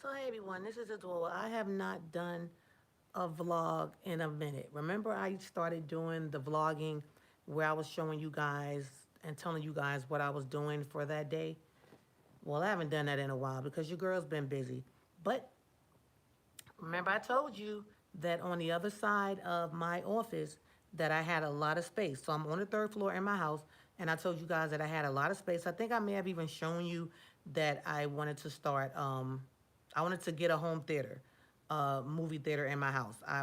So hey everyone, this is Adora. I have not done a vlog in a minute. Remember I started doing the vlogging where I was showing you guys and telling you guys what I was doing for that day? Well, I haven't done that in a while because your girl's been busy. But remember I told you that on the other side of my office that I had a lot of space. So I'm on the third floor in my house and I told you guys that I had a lot of space. I think I may have even shown you that I wanted to start I wanted to get a home theater, movie theater in my house. I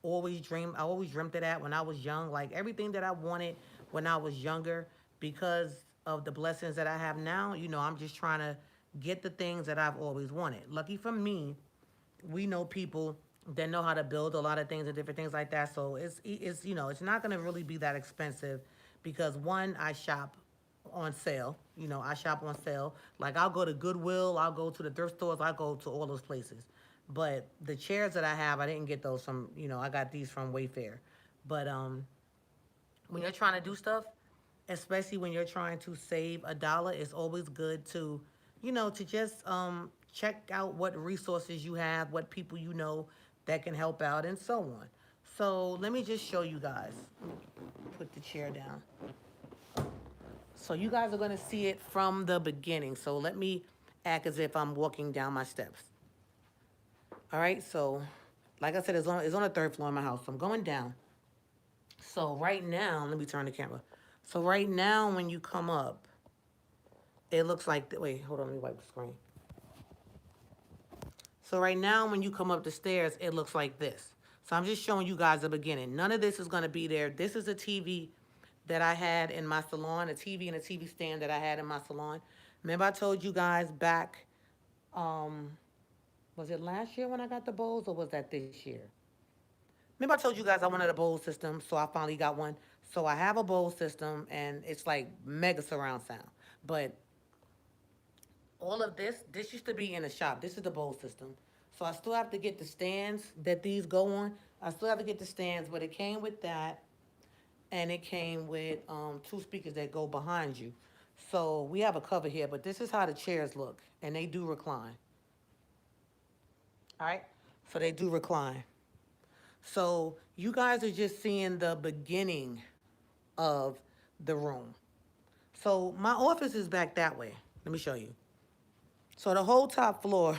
always dreamt of that when I was young, like everything that I wanted when I was younger because of the blessings that I have now, I'm just trying to get the things that I've always wanted. Lucky for me, we know people that know how to build a lot of things and different things like that. So it's not going to really be that expensive because one, I shop on sale. I shop on sale. Like I'll go to Goodwill, I'll go to the thrift stores, I'll go to all those places. But the chairs that I have, I didn't get those from, I got these from Wayfair. But when you're trying to do stuff, especially when you're trying to save a dollar, it's always good to, to just check out what resources you have, what people you know that can help out, and so on. So let me just show you guys. Put the chair down. So you guys are gonna see it from the beginning. So let me act as if I'm walking down my steps. All right. So, like I said, it's on the third floor of my house. So I'm going down. So right now, let me turn the camera. So right now, when you come up, it looks like, wait, hold on, let me wipe the screen. So right now, when you come up the stairs, it looks like this. So I'm just showing you guys the beginning. None of this is gonna be there. This is a TV that I had in my salon, a TV and a TV stand that I had in my salon. Remember I told you guys back, um, was it last year when I got the bowls or was that this year? Remember I told you guys I wanted a bowl system, so I finally got one. So I have a bowl system and it's like mega surround sound. But all of this used to be in a shop. This is the bowl system. So I still have to get the stands that these go on. I still have to get the stands, but it came with that and it came with two speakers that go behind you. So we have a cover here, but this is how the chairs look and they do recline. All right? So they do recline. So you guys are just seeing the beginning of the room. So my office is back that way. Let me show you. So the whole top floor,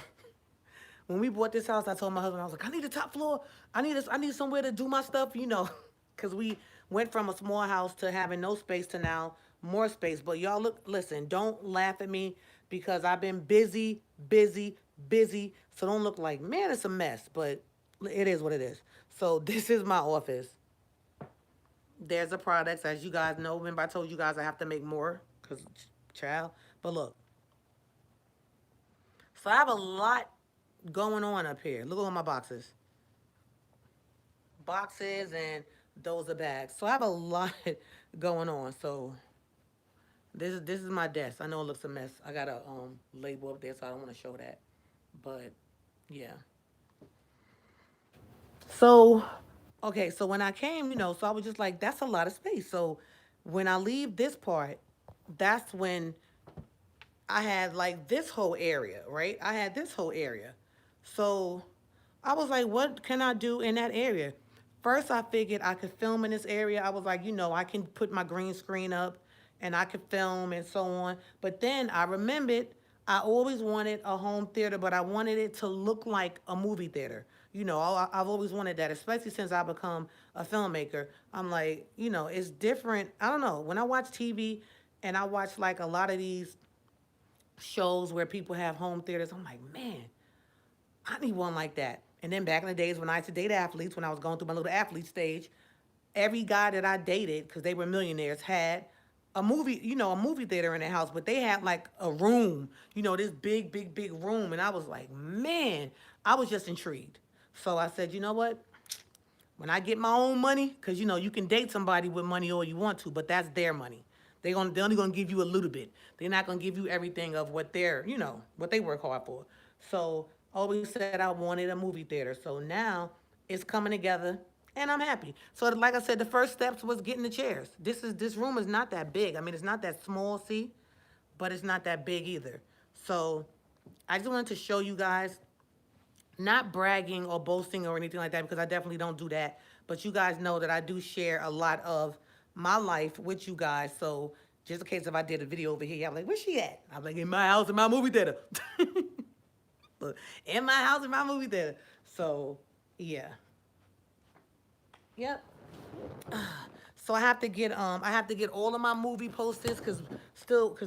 when we bought this house, I told my husband, I was like, I need a top floor. I need somewhere to do my stuff, because we went from a small house to having no space to now more space. But y'all listen, don't laugh at me because I've been busy, busy, busy. So don't look like, man, it's a mess, but it is what it is. So this is my office. There's the products, as you guys know. Remember I told you guys I have to make more because child. But look, so I have a lot going on up here. Look at all my boxes. Boxes and those are bags. So I have a lot going on. So this is my desk. I know it looks a mess. I got a label up there, so I don't want to show that. But yeah. So okay, so when I came, so I was just like, that's a lot of space. So when I leave this part, that's when I had like this whole area, right? I had this whole area. So I was like, what can I do in that area? First, I figured I could film in this area. I was like, I can put my green screen up and I could film and so on. But then I remembered I always wanted a home theater, but I wanted it to look like a movie theater. I've always wanted that, especially since I become a filmmaker. I'm like, it's different. I don't know. When I watch TV and I watch like a lot of these shows where people have home theaters, I'm like, man, I need one like that. And then back in the days when I used to date athletes, when I was going through my little athlete stage, every guy that I dated, because they were millionaires, had a movie theater in their house, but they had like a room, this big, big, big room. And I was like, man, I was just intrigued. So I said, you know what? When I get my own money, because you can date somebody with money all you want to, but that's their money. They're only gonna give you a little bit. They're not gonna give you everything of what what they work hard for. So I always said I wanted a movie theater. So now it's coming together and I'm happy. So like I said, the first steps was getting the chairs. This room is not that big. I mean, it's not that small, see, but it's not that big either. So I just wanted to show you guys Not bragging or boasting or anything like that, because I definitely don't do that. But you guys know that I do share a lot of my life with you guys. So just in case if I did a video over here, y'all like, where's she at? I'm like, in my house, in my movie theater. Look, in my house, in my movie theater. So yeah, yep. So I have to get all of my movie posters, because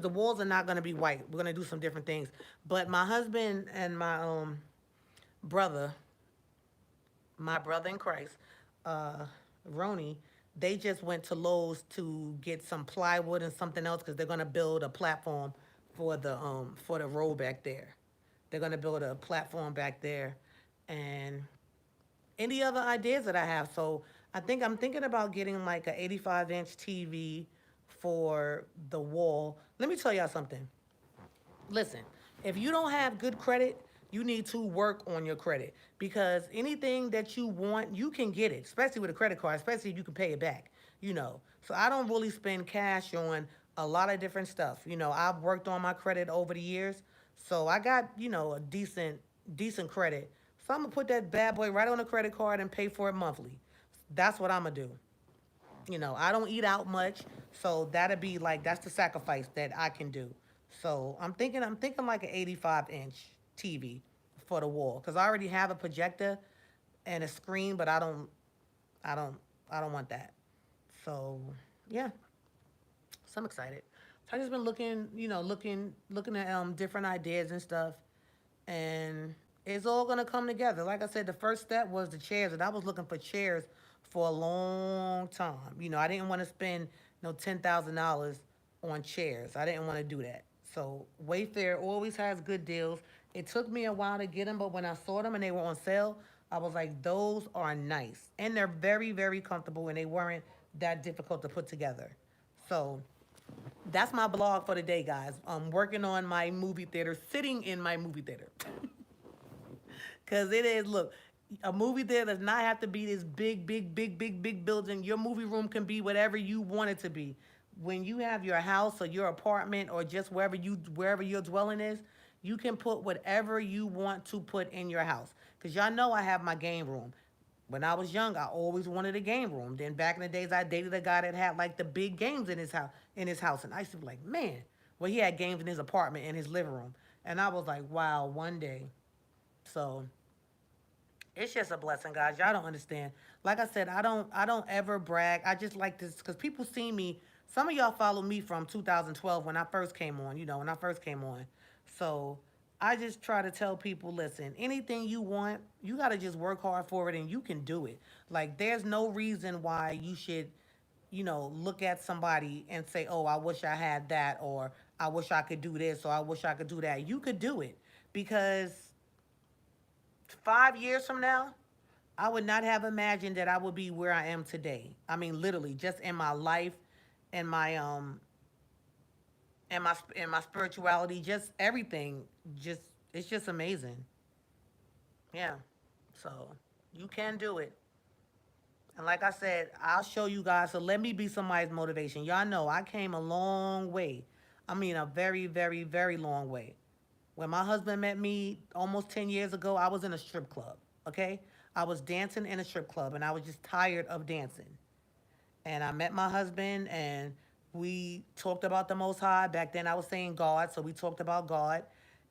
the walls are not gonna be white. We're gonna do some different things. But my husband and brother, my brother in Christ, uh, Roni, they just went to Lowe's to get some plywood and something else, because they're gonna build a platform for the road back there. They're gonna build a platform back there, and any other ideas that I have. So I think I'm thinking about getting like a 85-inch TV for the wall. Let me tell y'all something. Listen, if you don't have good credit, you need to work on your credit, because anything that you want, you can get it, especially with a credit card, especially if you can pay it back, you know. So I don't really spend cash on a lot of different stuff. You know, I've worked on my credit over the years. So I got, a decent credit. So I'm gonna put that bad boy right on a credit card and pay for it monthly. That's what I'm gonna do. I don't eat out much, so that'd be like that's the sacrifice that I can do. So I'm thinking like an 85-inch TV for the wall, because I already have a projector and a screen, but I don't, I don't want that. So yeah, so I'm excited. So I just been looking at different ideas and stuff, and it's all gonna come together. Like I said, the first step was the chairs, and I was looking for chairs for a long time. I didn't want to spend no $10,000 on chairs. I didn't want to do that. So Wayfair always has good deals. It took me a while to get them, but when I saw them and they were on sale, I was like, those are nice, and they're very, very comfortable, and they weren't that difficult to put together. So that's my blog for the day, guys. I'm working on my movie theater, sitting in my movie theater. Because it is, look, a movie theater does not have to be this big, big, big, big, big building. Your movie room can be whatever you want it to be. When you have your house or your apartment or just wherever your dwelling is, you can put whatever you want to put in your house. Because y'all know I have my game room. When I was young, I always wanted a game room. Then back in the days, I dated a guy that had like the big games in his house, and I used to be like, man, well, he had games in his apartment in his living room, and I was like, wow, one day. So it's just a blessing, guys. Y'all don't understand. Like I said, I don't ever brag. I just like this because people see me. Some of y'all follow me from 2012 when I first came on. When I first came on. So I just try to tell people, listen, anything you want, you got to just work hard for it, and you can do it. Like there's no reason why you should, look at somebody and say, oh, I wish I had that, or I wish I could do this, or I wish I could do that. You could do it, because 5 years from now, I would not have imagined that I would be where I am today. I mean, literally, just in my life, and my spirituality, just everything. Just it's just amazing. Yeah. So you can do it. And like I said, I'll show you guys. So let me be somebody's motivation. Y'all know I came a long way. I mean, a very, very, very long way. When my husband met me almost 10 years ago, I was in a strip club, okay? I was dancing in a strip club, and I was just tired of dancing. And I met my husband, and we talked about the Most High. Back then I was saying God, so we talked about God.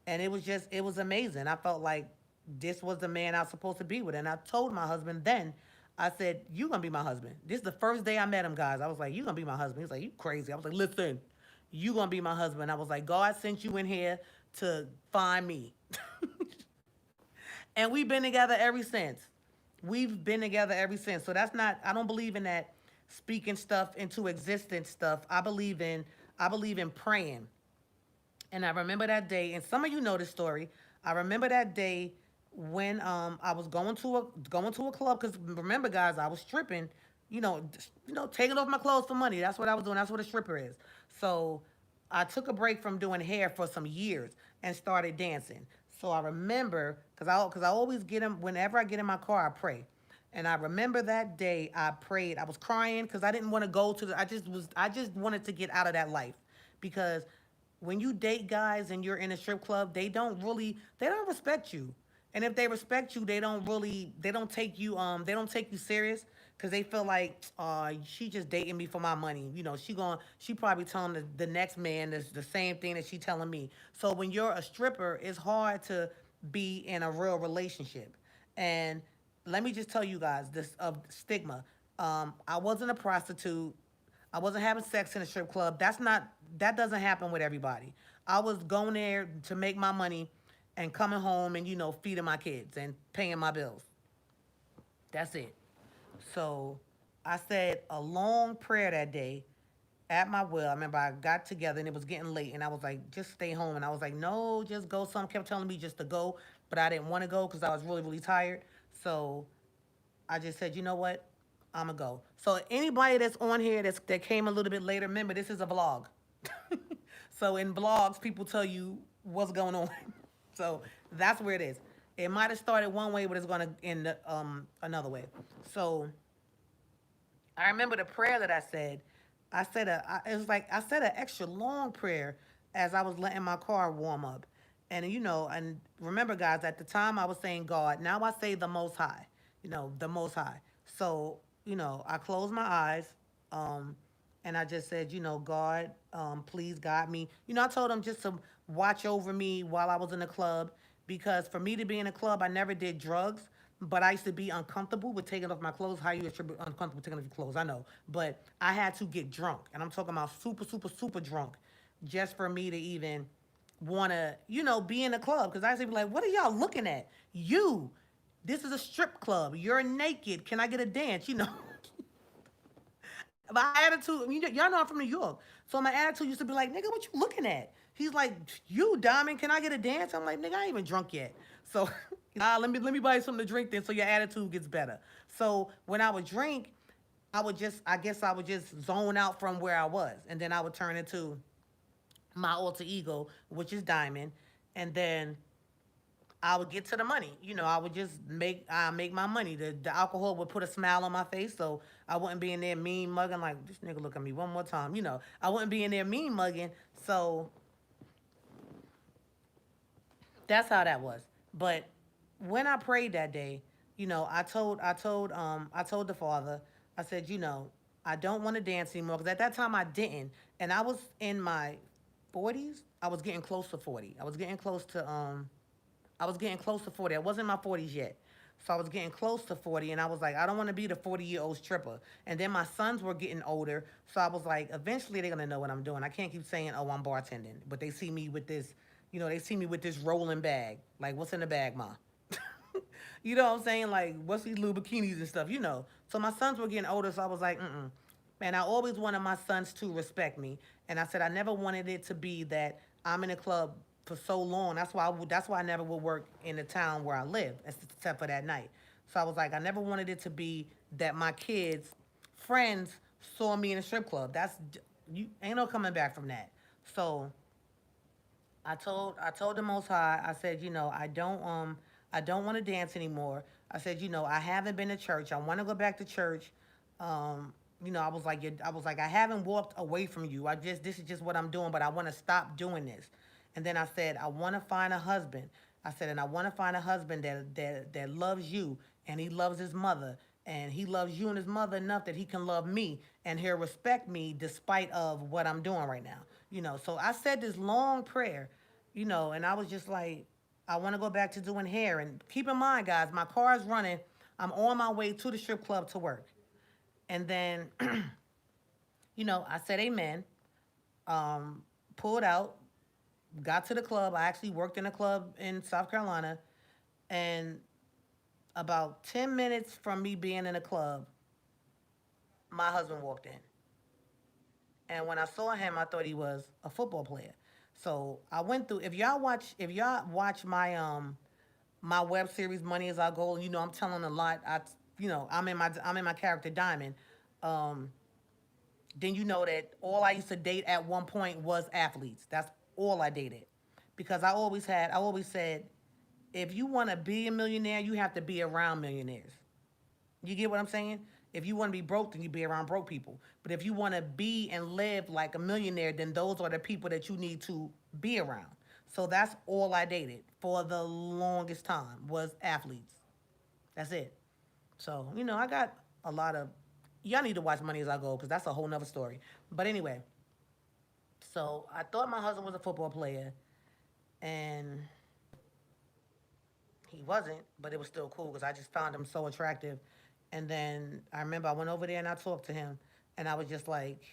And it was amazing. I felt like this was the man I was supposed to be with. And I told my husband then, I said, you going to be my husband. This is the first day I met him, guys. I was like, you going to be my husband. He's like, you crazy. I was like, listen, you going to be my husband. I was like, God sent you in here to find me. And we've been together ever since. We've been together ever since. So that's not, I don't believe in that speaking stuff into existence stuff. I believe in praying. And I remember that day, and some of you know this story. I remember that day when I was going to a club, because remember, guys, I was stripping, taking off my clothes for money. That's what I was doing. That's what a stripper is. So I took a break from doing hair for some years and started dancing. So I remember, because I always get in, whenever I get in my car, I pray. And I remember that day I prayed. I was crying because I didn't want to go to I just wanted to get out of that life, because when you date guys and you're in a strip club, they don't respect you. And if they respect you, they don't take you serious because they feel like, she just dating me for my money. She probably telling the next man the same thing that she telling me. So when you're a stripper, it's hard to be in a real relationship. And let me just tell you guys this of stigma. I wasn't a prostitute. I wasn't having sex in a strip club. That doesn't happen with everybody. I was going there to make my money and coming home and feeding my kids and paying my bills. That's it. So I said a long prayer that day at my will. I remember I got together and it was getting late and I was like, just stay home. And I was like, no, just go. Some kept telling me just to go, but I didn't want to go because I was really, really tired. So I just said, you know what? I'm going to go. So anybody that's on here that came a little bit later, remember, this is a vlog. So in vlogs, people tell you what's going on. So that's where it is. It might have started one way, but it's going to end another way. So I remember the prayer that I said. It was like I said an extra long prayer as I was letting my car warm up. And remember, guys, at the time I was saying God. Now I say the Most High. The Most High. So I closed my eyes, um, and I just said, God, please guide me. I told him just to watch over me while I was in the club because for me to be in a club, I never did drugs. But I used to be uncomfortable with taking off my clothes. How you attribute uncomfortable taking off your clothes? I know, but I had to get drunk, and I'm talking about super, super, super drunk, just for me to even want to, be in a club. Because I used to be like, "What are y'all looking at? You, this is a strip club. You're naked. Can I get a dance?" My attitude, y'all know I'm from New York. So my attitude used to be like, nigga, what you looking at? He's like, you, Diamond, can I get a dance? I'm like, nigga, I ain't even drunk yet. So let me buy you something to drink then so your attitude gets better. So when I would drink, I guess I would just zone out from where I was. And then I would turn into my alter ego, which is Diamond. And then I would get to the money. I would just make my money. The alcohol would put a smile on my face, so I wouldn't be in there mean mugging like this nigga look at me one more time. I wouldn't be in there mean mugging. So that's how that was. But when I prayed that day, I told the Father, I said, I don't want to dance anymore because at that time I didn't, and I was in my 40s. I was getting close to 40. I was getting close to 40. I wasn't in my 40s yet. So I was getting close to 40, and I was like, I don't want to be the 40-year-old stripper. And then my sons were getting older, so I was like, eventually they're going to know what I'm doing. I can't keep saying, oh, I'm bartending. But they see me with this, they see me with this rolling bag. Like, what's in the bag, Ma? You know what I'm saying? Like, what's these little bikinis and stuff? So my sons were getting older, so I was like, mm-mm. And I always wanted my sons to respect me. And I said I never wanted it to be that I'm in a club for so long. That's why I never would work in the town where I live, except for that night. So I was like, I never wanted it to be that my kids, friends, saw me in a strip club. You ain't no coming back from that. So I told the Most High. I said, I don't want to dance anymore. I said, I haven't been to church. I want to go back to church. I haven't walked away from you. This is just what I'm doing, but I want to stop doing this. And then I said, I want to find a husband. I said, and I want to find a husband that loves you and he loves his mother and he loves you and his mother enough that he can love me and he'll respect me despite of what I'm doing right now. So I said this long prayer, and I was just like, I want to go back to doing hair. And keep in mind, guys, my car is running. I'm on my way to the strip club to work. And then, I said amen, pulled out, got to the club. I actually worked in a club in South Carolina. And about 10 minutes from me being in the club, my husband walked in. And when I saw him, I thought he was a football player. So I went through. If y'all watch my web series Money Is Our Goal, I'm telling a lot. I'm in my character Diamond. Um, then you know that all I used to date at one point was athletes. That's all I dated. Because I always said, if you want to be a millionaire, you have to be around millionaires. You get what I'm saying? If you want to be broke, then you be around broke people. But if you want to be and live like a millionaire, then those are the people that you need to be around. So that's all I dated for the longest time was athletes. That's it. So, I got a lot of, y'all need to watch Money as I Go because that's a whole nother story. But anyway, so I thought my husband was a football player and he wasn't, but it was still cool because I just found him so attractive. And then I remember I went over there and I talked to him and I was just like,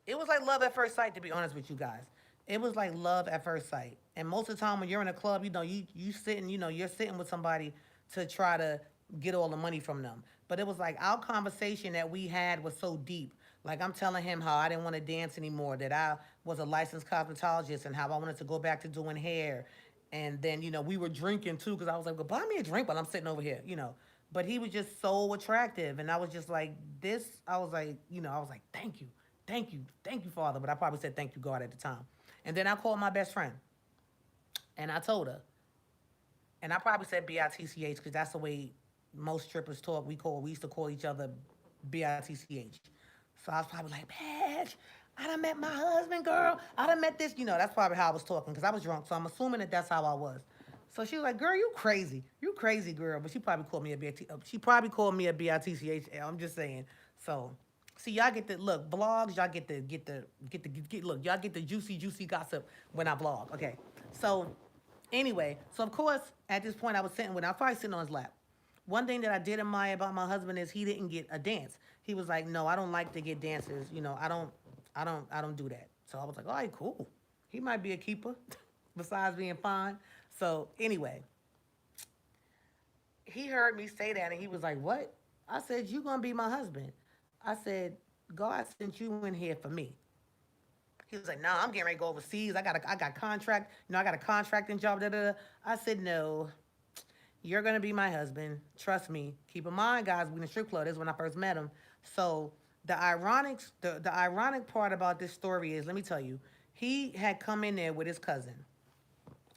it was like love at first sight, to be honest with you guys. It was like love at first sight. And most of the time when you're in a club, you sitting, you're sitting with somebody to try to get all the money from them. But it was like our conversation that we had was so deep. Like I'm telling him how I didn't want to dance anymore, that I was a licensed cosmetologist and how I wanted to go back to doing hair. And then, we were drinking too, because I was like, well, buy me a drink while I'm sitting over here. But he was just so attractive. And I was just like, I was like, thank you. Thank you, Father. But I probably said thank you, God, at the time. And then I called my best friend and I told her, and I probably said BITCH because that's the way most strippers talk. We used to call each other BITCH. So I was probably like, bitch, I done met my husband, girl. I done met this. That's probably how I was talking because I was drunk. So I'm assuming that that's how I was. So she was like, girl, you crazy. You crazy, girl. But she probably called me a BITCH. She probably called me a BITCH. I'm just saying. So see, y'all get the look blogs. Y'all look. Y'all get the juicy gossip when I vlog. Okay. So anyway, so of course at this point I was sitting with. I was probably sitting on his lap. One thing that I did admire about my husband is he didn't get a dance. He was like, no, I don't like to get dances. I don't do that. So I was like, all right, cool. He might be a keeper, besides being fine. So anyway, he heard me say that and he was like, what? I said, you gonna be my husband. I said, God sent you in here for me. He was like, nah, I'm getting ready to go overseas. I got contract, I got a contracting job, da da da. I said, no, you're gonna be my husband. Trust me. Keep in mind, guys, we in the strip club. This is when I first met him. So the ironic part about this story is, let me tell you, he had come in there with his cousin.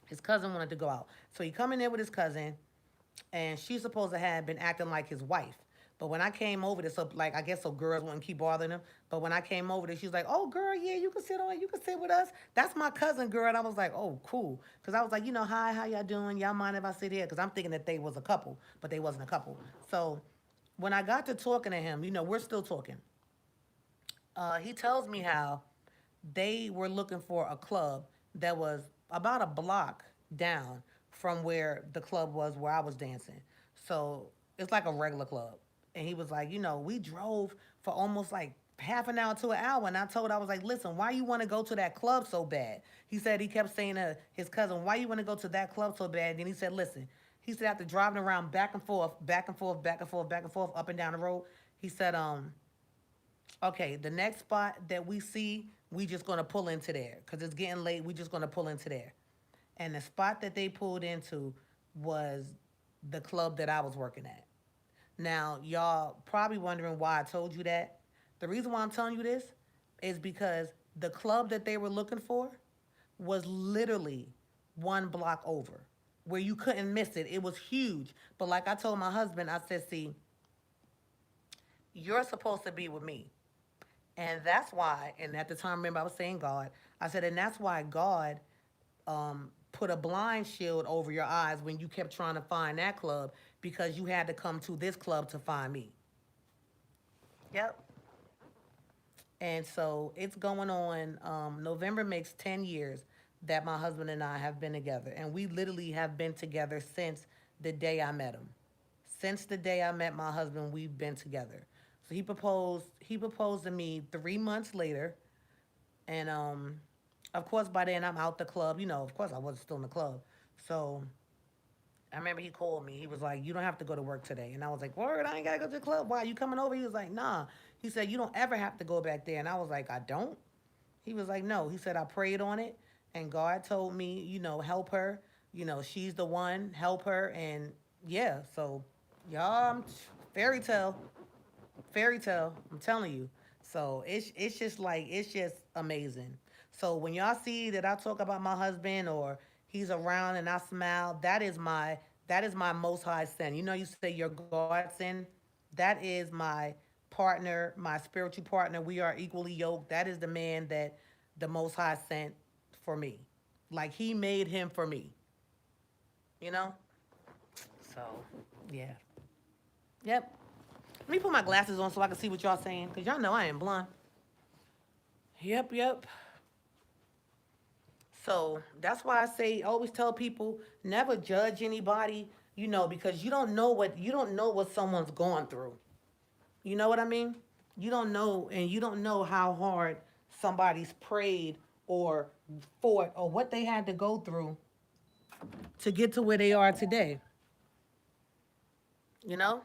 His cousin wanted to go out. So he come in there with his cousin, and she's supposed to have been acting like his wife. But when I came over there, so like I guess so girls wouldn't keep bothering him. But when I came over there, she's like, "Oh, girl, yeah, you can sit with us. That's my cousin, girl." And I was like, "Oh, cool," because I was like, "Hi, how y'all doing? Y'all mind if I sit here?" Because I'm thinking that they was a couple, but they wasn't a couple. So when I got to talking to him, we're still talking. He tells me how they were looking for a club that was about a block down from where the club was where I was dancing. So it's like a regular club. And he was like, we drove for almost like half an hour to an hour. And I was like, listen, why you want to go to that club so bad? He said, he kept saying to his cousin, why you want to go to that club so bad? And then he said, listen, he said, after driving around back and forth, back and forth, back and forth, back and forth, up and down the road, he said, okay, the next spot that we see, we just gonna pull into there because it's getting late. We just gonna pull into there. And the spot that they pulled into was the club that I was working at. Now, y'all probably wondering why I told you that. The reason why I'm telling you this is because the club that they were looking for was literally one block over where you couldn't miss it. It was huge. But like I told my husband, I said, see, you're supposed to be with me. And that's why, and at the time, remember, I was saying God. I said, and that's why God put a blind shield over your eyes when you kept trying to find that club because you had to come to this club to find me. Yep. And so it's going on. November makes 10 years that my husband and I have been together. And we literally have been together since the day I met him. Since the day I met my husband, we've been together. So he proposed to me 3 months later. And of course by then I'm out the club. Of course I wasn't still in the club. So I remember he called me. He was like, you don't have to go to work today. And I was like, word, I ain't got to go to the club. Why? You coming over? He was like, nah. He said, you don't ever have to go back there. And I was like, I don't? He was like, no. He said, I prayed on it. And God told me, help her. She's the one. Help her. And yeah, so y'all, fairy tale. Fairy tale. I'm telling you. So it's just amazing. So when y'all see that I talk about my husband or he's around and I smile, that is my most high sin. You say your godsend, that is my partner, my spiritual partner. We are equally yoked. That is the man that the most high sent for me. Like he made him for me, you know? So, yeah. Yep. Let me put my glasses on so I can see what y'all saying, because y'all know I am blind. Yep, yep. So that's why I say always tell people never judge anybody, because you don't know what someone's going through. You know what I mean? You don't know, and you don't know how hard somebody's prayed or fought or what they had to go through to get to where they are today. You know?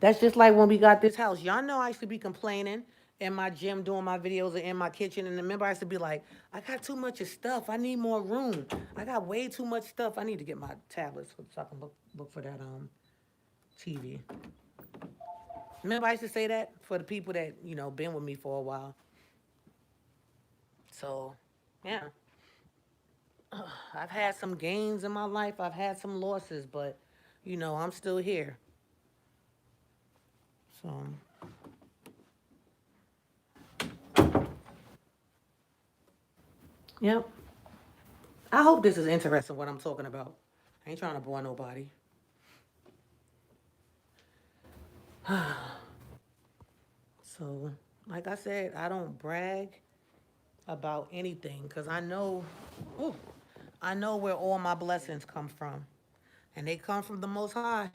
That's just like when we got this house. Y'all know I used to be complaining in my gym doing my videos or in my kitchen. And remember, I used to be like, I got too much of stuff. I need more room. I got way too much stuff. I need to get my tablets so I can look for that TV. Remember, I used to say that for the people that, been with me for a while. So, yeah. I've had some gains in my life. I've had some losses, but, I'm still here. So, yep. I hope this is interesting what I'm talking about. I ain't trying to bore nobody. So, like I said, I don't brag about anything because ooh, I know where all my blessings come from, and they come from the Most High.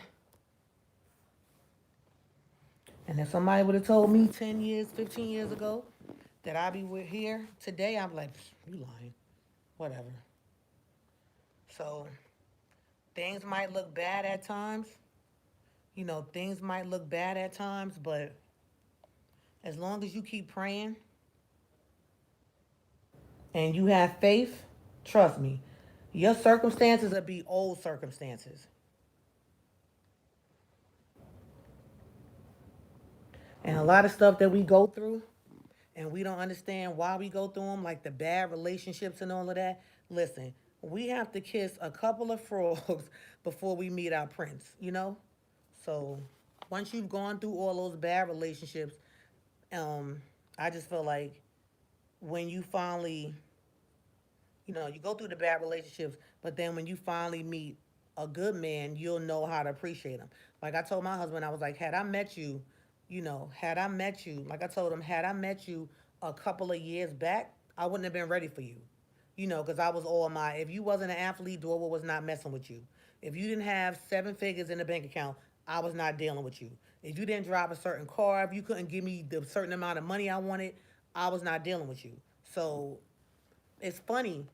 And if somebody would have told me 10 years, 15 years ago that I'd be here today, I'm like, you lying, whatever. So things might look bad at times. Things might look bad at times, but as long as you keep praying and you have faith, trust me, your circumstances will be old circumstances. And a lot of stuff that we go through and we don't understand why we go through them, like the bad relationships and all of that. Listen, we have to kiss a couple of frogs before we meet our prince. So once you've gone through all those bad relationships, um, I just feel like when you finally you go through the bad relationships, but then when you finally meet a good man, you'll know how to appreciate him. Like I told my husband, I was like, had I met you, like I told him, had I met you a couple of years back, I wouldn't have been ready for you. Because I was all my, if you wasn't an athlete, Dora was not messing with you. If you didn't have 7 figures in the bank account, I was not dealing with you. If you didn't drive a certain car, if you couldn't give me the certain amount of money I wanted, I was not dealing with you. So it's funny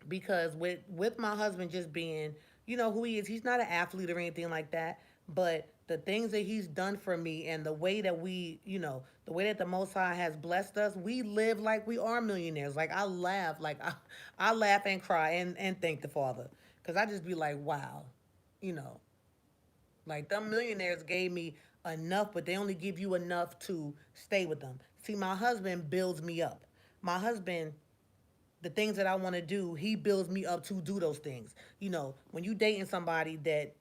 because with my husband just being who he is, he's not an athlete or anything like that, but the things that he's done for me and the way that the way that the Most High has blessed us, we live like we are millionaires. Like I laugh, I laugh and cry and thank the Father, because I just be like, wow, you know like them millionaires gave me enough, but they only give you enough to stay with them. See, my husband builds me up. My husband, the things that I want to do, he builds me up to do those things. When you dating somebody that,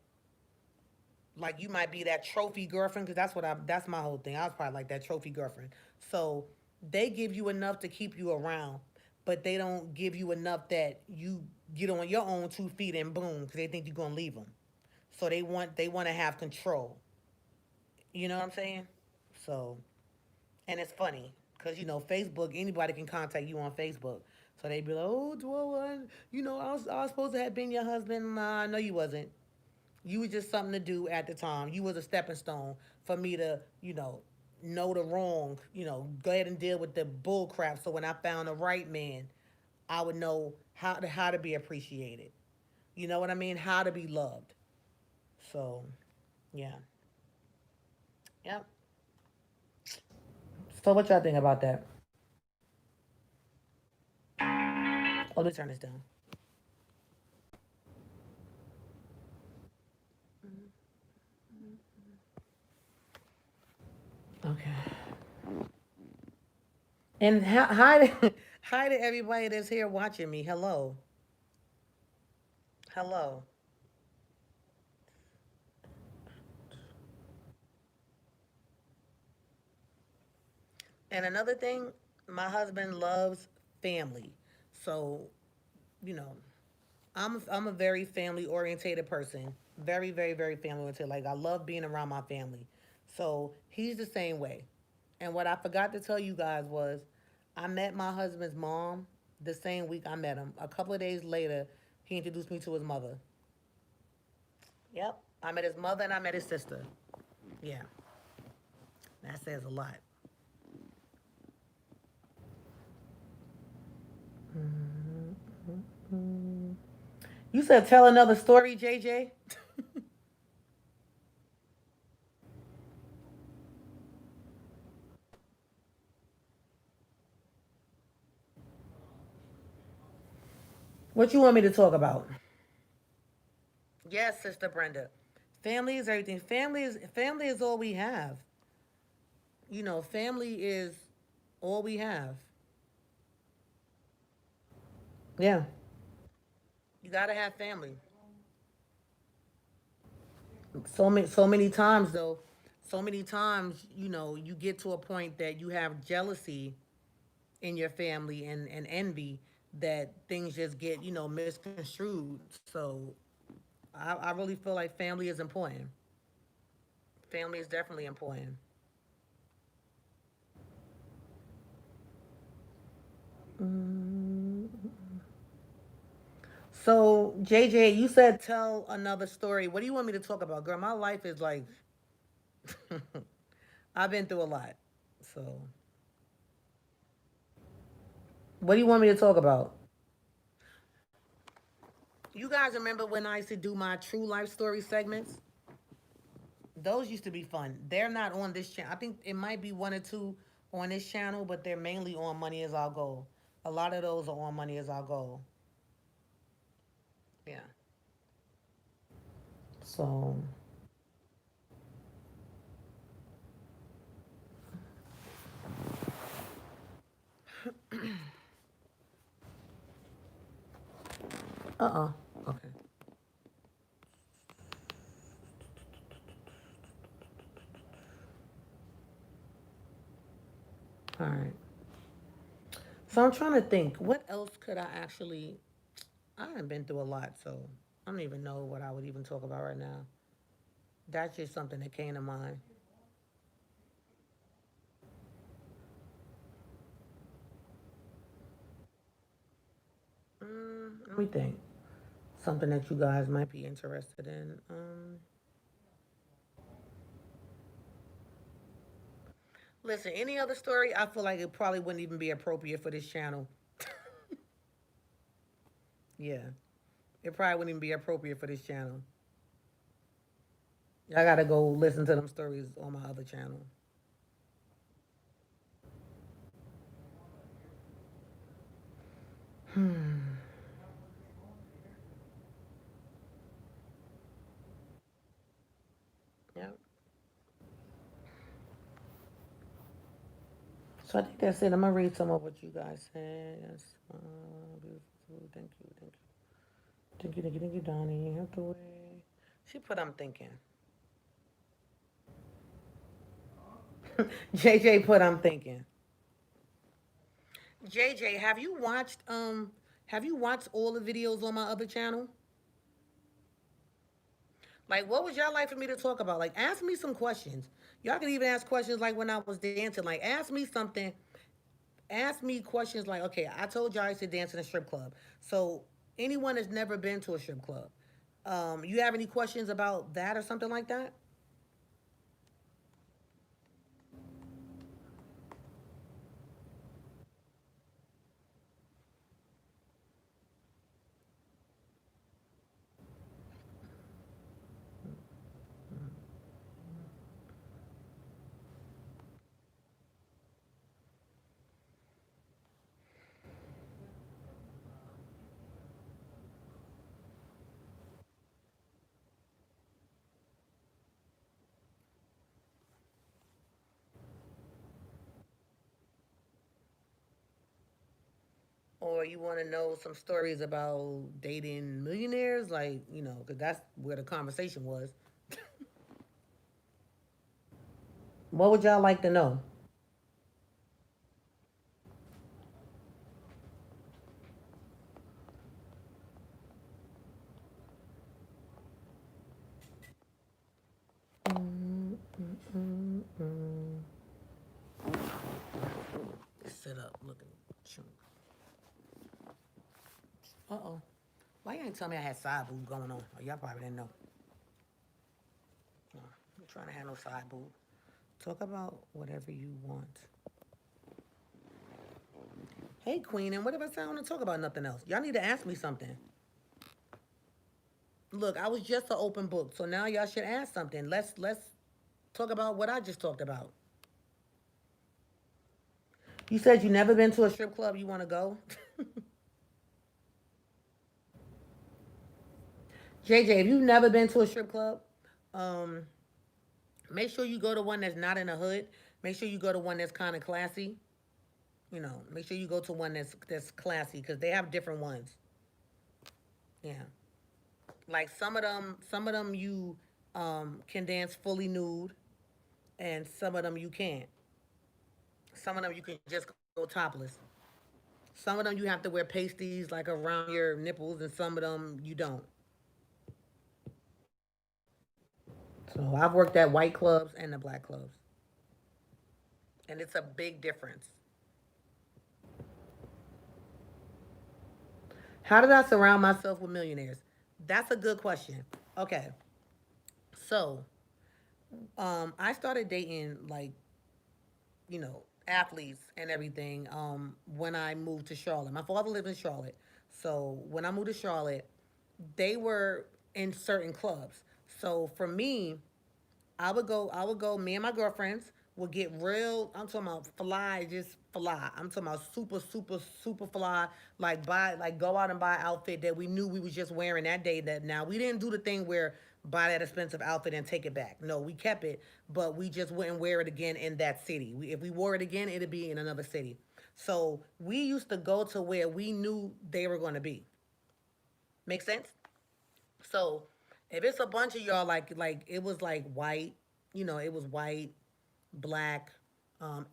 like, you might be that trophy girlfriend, because that's my whole thing. I was probably like that trophy girlfriend. So they give you enough to keep you around, but they don't give you enough that you get on your own 2 feet and boom, because they think you're gonna leave them. So they want to have control. You know what I'm saying? So, and it's funny because Facebook, anybody can contact you on Facebook. So they be like, "Oh, well, I was supposed to have been your husband." Nah, no, you wasn't. You was just something to do at the time. You was a stepping stone for me to, know the wrong. Go ahead and deal with the bull crap. So when I found the right man, I would know how to be appreciated. You know what I mean? How to be loved. So, yeah, yep. So what y'all think about that? Oh, let me turn this down. Okay. And hi, hi to everybody that's here watching me. Hello, hello. And another thing, my husband loves family. So, you know, I'm a very family orientated person. Very, very, very family oriented. Like I love being around my family. So he's the same way. And what I forgot to tell you guys was I met my husband's mom the same week I met him. A couple of days later, he introduced me to his mother. Yep. I met his mother and I met his sister. Yeah. That says a lot. You said tell another story, JJ? What you want me to talk about? Yes, Sister Brenda. Family is everything. Family is all we have. Family is all we have. Yeah. You gotta have family. So many times though, so many times, you get to a point that you have jealousy in your family and envy that things just get, misconstrued. So I really feel like family is important. Family is definitely important. So, JJ, you said tell another story. What do you want me to talk about? Girl, my life is like, I've been through a lot. So, what do you want me to talk about? You guys remember when I used to do my true life story segments? Those used to be fun. They're not on this channel. I think it might be one or two on this channel, but they're mainly on Money Is Our Goal. A lot of those are on Money Is Our Goal. Yeah. So, uh-uh. Okay. All right. So I'm trying to think, what else could I actually? I haven't been through a lot, so I don't even know what I would even talk about right now. That's just something that came to mind. Let me think. Something that you guys might be interested in. Listen, any other story, I feel like it probably wouldn't even be appropriate for this channel. Yeah, it probably wouldn't even be appropriate for this channel. I gotta go listen to them stories on my other channel. Yeah. So I think that's it. I'm gonna read some of what you guys said. Yes. Beautiful. Thank you. Thank you. Thank you. Thank you. Thank you, Donnie. Have to wait. She put I'm thinking. JJ put I'm thinking. JJ, have you watched all the videos on my other channel? Like, what would y'all like for me to talk about? Like, ask me some questions. Y'all can even ask questions like when I was dancing. Like, ask me something. Ask me questions like, okay, I told y'all I used to dance in a strip club. So, anyone that's never been to a strip club, you have any questions about that or something like that? Or you want to know some stories about dating millionaires? Like, because that's where the conversation was. What would y'all like to know? sit up looking. Uh-oh. Why you ain't tell me I had side boob going on? Oh, y'all probably didn't know. No, I'm trying to have no side boob. Talk about whatever you want. Hey, Queen, and what if I say I want to talk about nothing else? Y'all need to ask me something. Look, I was just an open book, so now y'all should ask something. Let's talk about what I just talked about. You said you never been to a strip club. You want to go? JJ, if you've never been to a strip club, um, make sure you go to one that's not in the hood. Make sure you go to one that's kind of classy. Make sure you go to one that's classy because they have different ones. Yeah, like some of them you can dance fully nude, and some of them you can't. Some of them you can just go topless. Some of them you have to wear pasties like around your nipples, and some of them you don't. So I've worked at white clubs and the black clubs, and it's a big difference. How did I surround myself with millionaires? That's a good question. Okay, so I started dating like athletes and everything when I moved to Charlotte. My father lived in Charlotte, so when I moved to Charlotte, they were in certain clubs. So for me, I would go, me and my girlfriends would get real, I'm talking about fly, just fly. I'm talking about super, super, super fly. Like go out and buy an outfit that we knew we was just wearing that day. That now we didn't do the thing where buy that expensive outfit and take it back. No, we kept it, but we just wouldn't wear it again in that city. If we wore it again, it'd be in another city. So we used to go to where we knew they were going to be. Make sense? So if it's a bunch of y'all, like it was like white, it was white, black,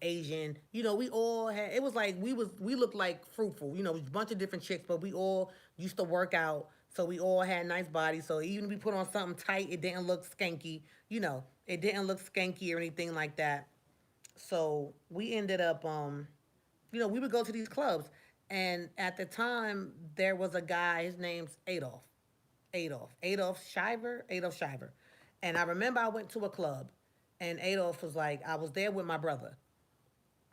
Asian. We all had. It was like we looked like fruitful. It was a bunch of different chicks, but we all used to work out, so we all had nice bodies. So even if we put on something tight, it didn't look skanky. It didn't look skanky or anything like that. So we ended up, we would go to these clubs, and at the time there was a guy. His name's Adolf. Adolf Shiver. And I remember I went to a club, and Adolf was like, I was there with my brother.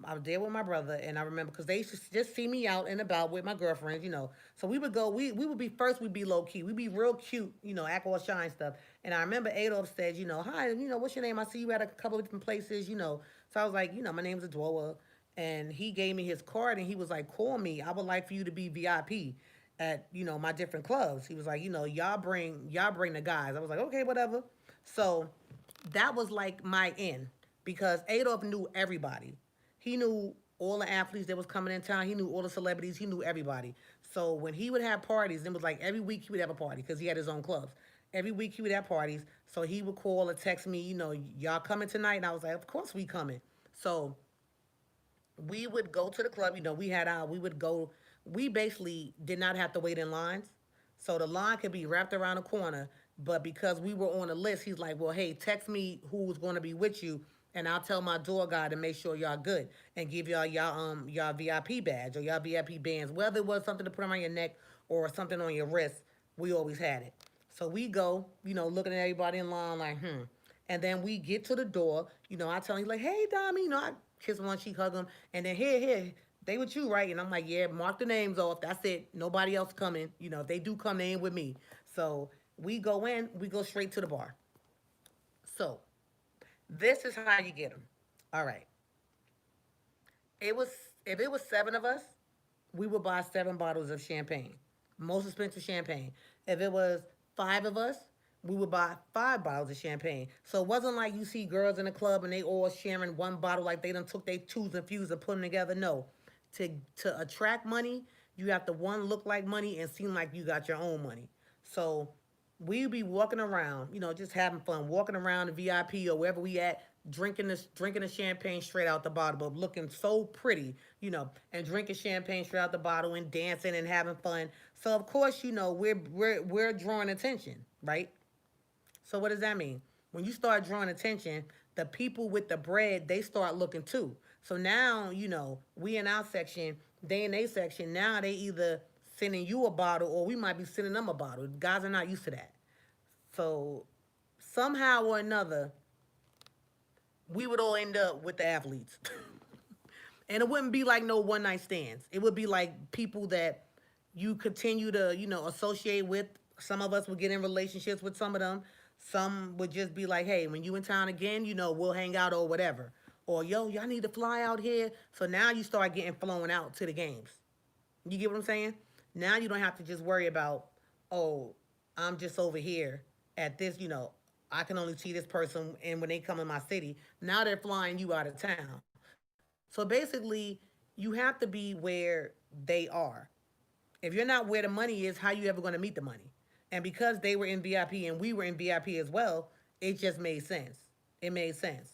I was there with my brother, and I remember because they used to just see me out and about with my girlfriends. So we would go, we would be first, we'd be low key, we'd be real cute, act all shy and stuff. And I remember Adolf said, hi, what's your name? I see you at a couple of different places. So I was like, my name's Adwoa. And he gave me his card, and he was like, call me. I would like for you to be VIP at, my different clubs. He was like, y'all bring the guys. I was like, okay, whatever. So that was like my in because Adolf knew everybody. He knew all the athletes that was coming in town. He knew all the celebrities. He knew everybody. So when he would have parties, it was like every week he would have a party because he had his own clubs. Every week he would have parties. So he would call or text me, y'all coming tonight? And I was like, of course we coming. So we would go to the club. We would go. We basically did not have to wait in lines. So the line could be wrapped around the corner. But because we were on a list, he's like, well, hey, text me who's going to be with you. And I'll tell my door guy to make sure y'all good and give y'all VIP badge or y'all VIP bands, whether it was something to put around your neck or something on your wrist. We always had it. So we go, looking at everybody in line like, hmm. And then we get to the door. I tell him, he's like, hey, Dami, I kiss him on cheek, hug him. And then, here, they with you, right? And I'm like, yeah, mark the names off. That's it. Nobody else coming. If they do come, they ain't with me. So we go in, we go straight to the bar. So this is how you get them. All right. It was, if it was seven of us, we would buy seven bottles of champagne, most expensive champagne. If it was five of us, we would buy five bottles of champagne. So it wasn't like you see girls in the club and they all sharing one bottle like they done took their twos and fews and put them together. No, to attract money, you have to one look like money and seem like you got your own money. So we'd be walking around, just having fun, walking around the VIP or wherever we at, drinking the champagne straight out the bottle, but looking so pretty, and drinking champagne straight out the bottle and dancing and having fun. So of course, we're drawing attention, right? So what does that mean? When you start drawing attention, the people with the bread, they start looking too. So now, we in our section, they in their section. Now they either sending you a bottle or we might be sending them a bottle. Guys are not used to that. So somehow or another, we would all end up with the athletes. And it wouldn't be like no one night stands. It would be like people that you continue to, associate with. Some of us would get in relationships with some of them. Some would just be like, hey, when you in town again, we'll hang out or whatever. Or yo, y'all need to fly out here. So now you start getting flown out to the games. You get what I'm saying? Now you don't have to just worry about, oh, I'm just over here at this. I can only see this person, and when they come in my city, now they're flying you out of town. So basically, you have to be where they are. If you're not where the money is, how you ever going to meet the money? And because they were in VIP and we were in VIP as well, it just made sense. It made sense.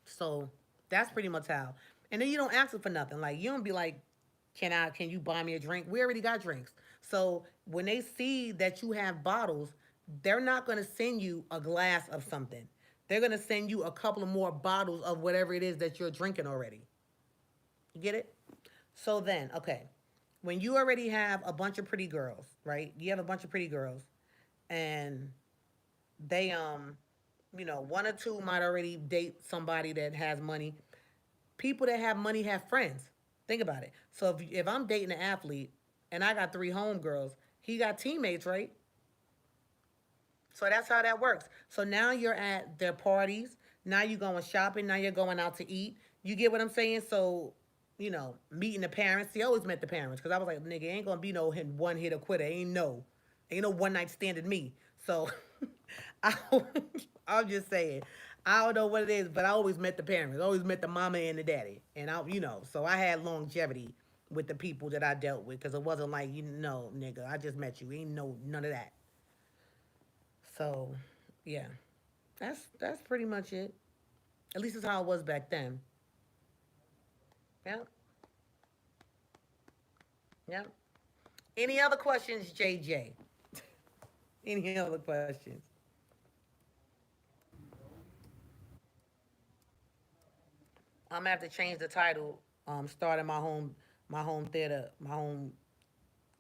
So that's pretty much how. And then you don't ask them for nothing. Like you don't be like, can you buy me a drink? We already got drinks. So when they see that you have bottles, they're not gonna send you a glass of something. They're gonna send you a couple of more bottles of whatever it is that you're drinking already. You get it? So then, okay, when you already have a bunch of pretty girls, right? You have a bunch of pretty girls, and they one or two might already date somebody that has money. People that have money have friends. Think about it. So if I'm dating an athlete and I got three homegirls, he got teammates, right? So that's how that works. So now you're at their parties. Now you're going shopping. Now you're going out to eat. You get what I'm saying? So, meeting the parents. See, I always met the parents because I was like, nigga, ain't gonna be no one hit or quitter. Ain't no one night stand at me. So, I, I'm just saying, I don't know what it is, but I always met the parents. I always met the mama and the daddy, and so I had longevity with the people that I dealt with because it wasn't like nigga, I just met you. Ain't no none of that. So, yeah, that's pretty much it. At least it's how it was back then. Yeah, yeah. Any other questions, JJ? Any other questions? I'm gonna have to change the title. Starting my home theater, my home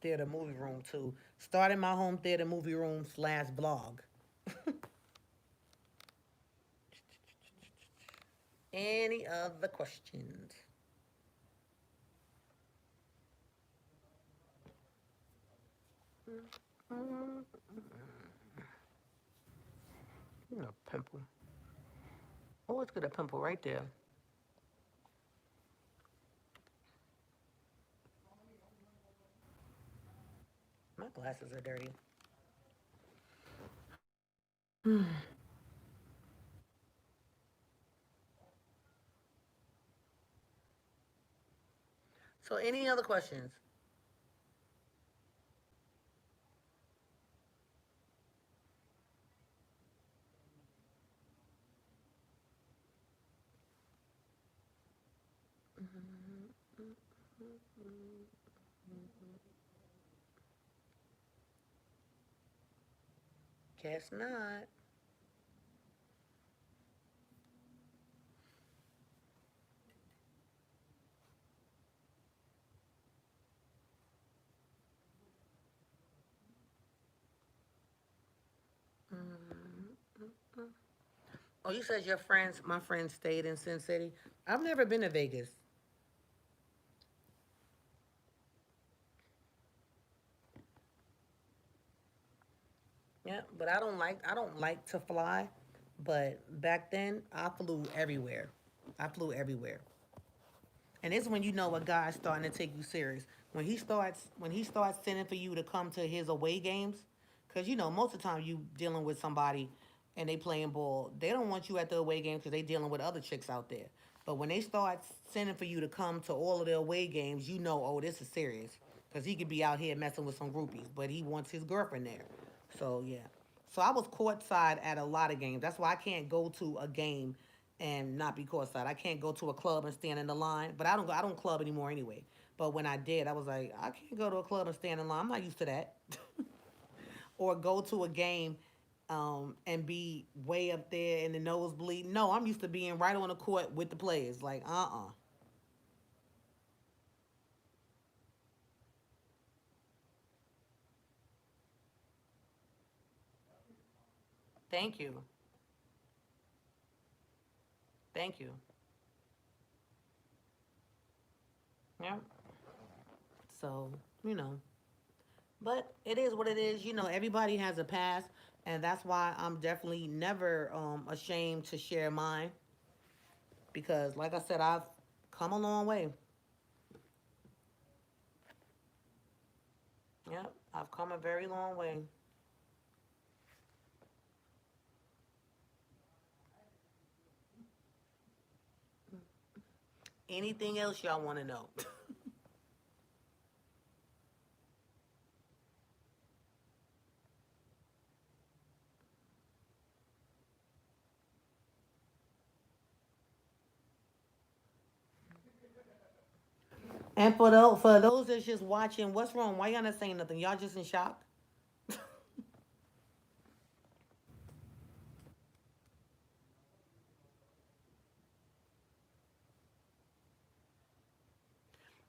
theater movie room to starting my home theater movie room slash blog. Any other questions? A pimple. Oh, it's got a pimple right there. My glasses are dirty. So, any other questions? Guess not. Oh, you said my friends stayed in Sin City. I've never been to Vegas. Yeah, but I don't like to fly. But back then, I flew everywhere. I flew everywhere. And it's when you know a guy's starting to take you serious. When he starts sending for you to come to his away games, because most of the time you dealing with somebody and they playing ball, they don't want you at the away games because they dealing with other chicks out there. But when they start sending for you to come to all of the away games, oh, this is serious. Because he could be out here messing with some groupies, but he wants his girlfriend there. So yeah. So I was courtside at a lot of games. That's why I can't go to a game and not be courtside. I can't go to a club and stand in the line. But I don't club anymore anyway. But when I did, I was like, I can't go to a club and stand in line. I'm not used to that. Or go to a game and be way up there in the nosebleed. No, I'm used to being right on the court with the players. Like, Thank you. Thank you. Yeah. So, you know, but it is what it is. Everybody has a past, and that's why I'm definitely never ashamed to share mine because, like I said, I've come a long way. Yeah, I've come a very long way. Anything else y'all want to know? And for those that's just watching, what's wrong? Why y'all not saying nothing? Y'all just in shock?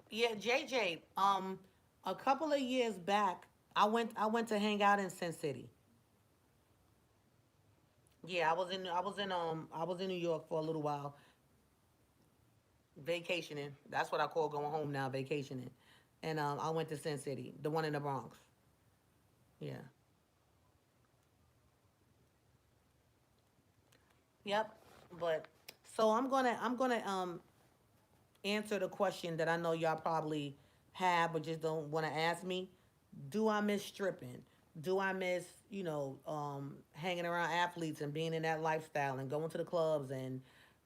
Yeah, JJ. A couple of years back, I went to hang out in Sin City. Yeah, I was in New York for a little while, vacationing. That's what I call going home now, vacationing. And I went to Sin City, the one in the Bronx. Yeah. Yep. But so I'm gonna answer the question that I know y'all probably have but just don't want to ask me. Do I miss stripping? Do I miss, hanging around athletes and being in that lifestyle and going to the clubs and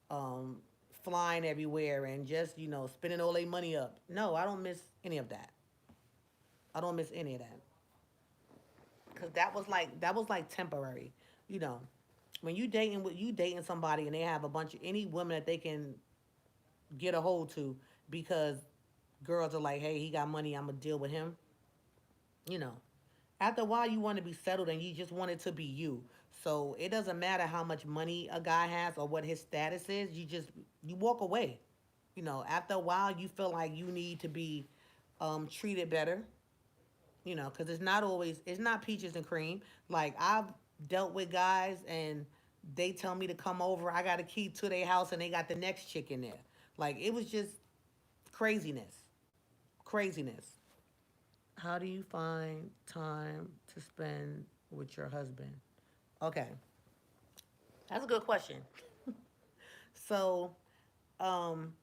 um, flying everywhere and just, spending all their money up? No, I don't miss any of that. I don't miss any of that because that was like temporary, you know. When you dating somebody and they have a bunch of any woman that they can get a hold to because girls are like, hey, he got money, I'm gonna deal with him. You know, after a while, you want to be settled and you just want it to be you. So it doesn't matter how much money a guy has or what his status is. You walk away. After a while, you feel like you need to be treated better. Because it's not peaches and cream. Like I've dealt with guys and they tell me to come over. I got a key to their house and they got the next chick in there. Like it was just craziness, craziness. How do you find time to spend with your husband? Okay, that's a good question. So, um,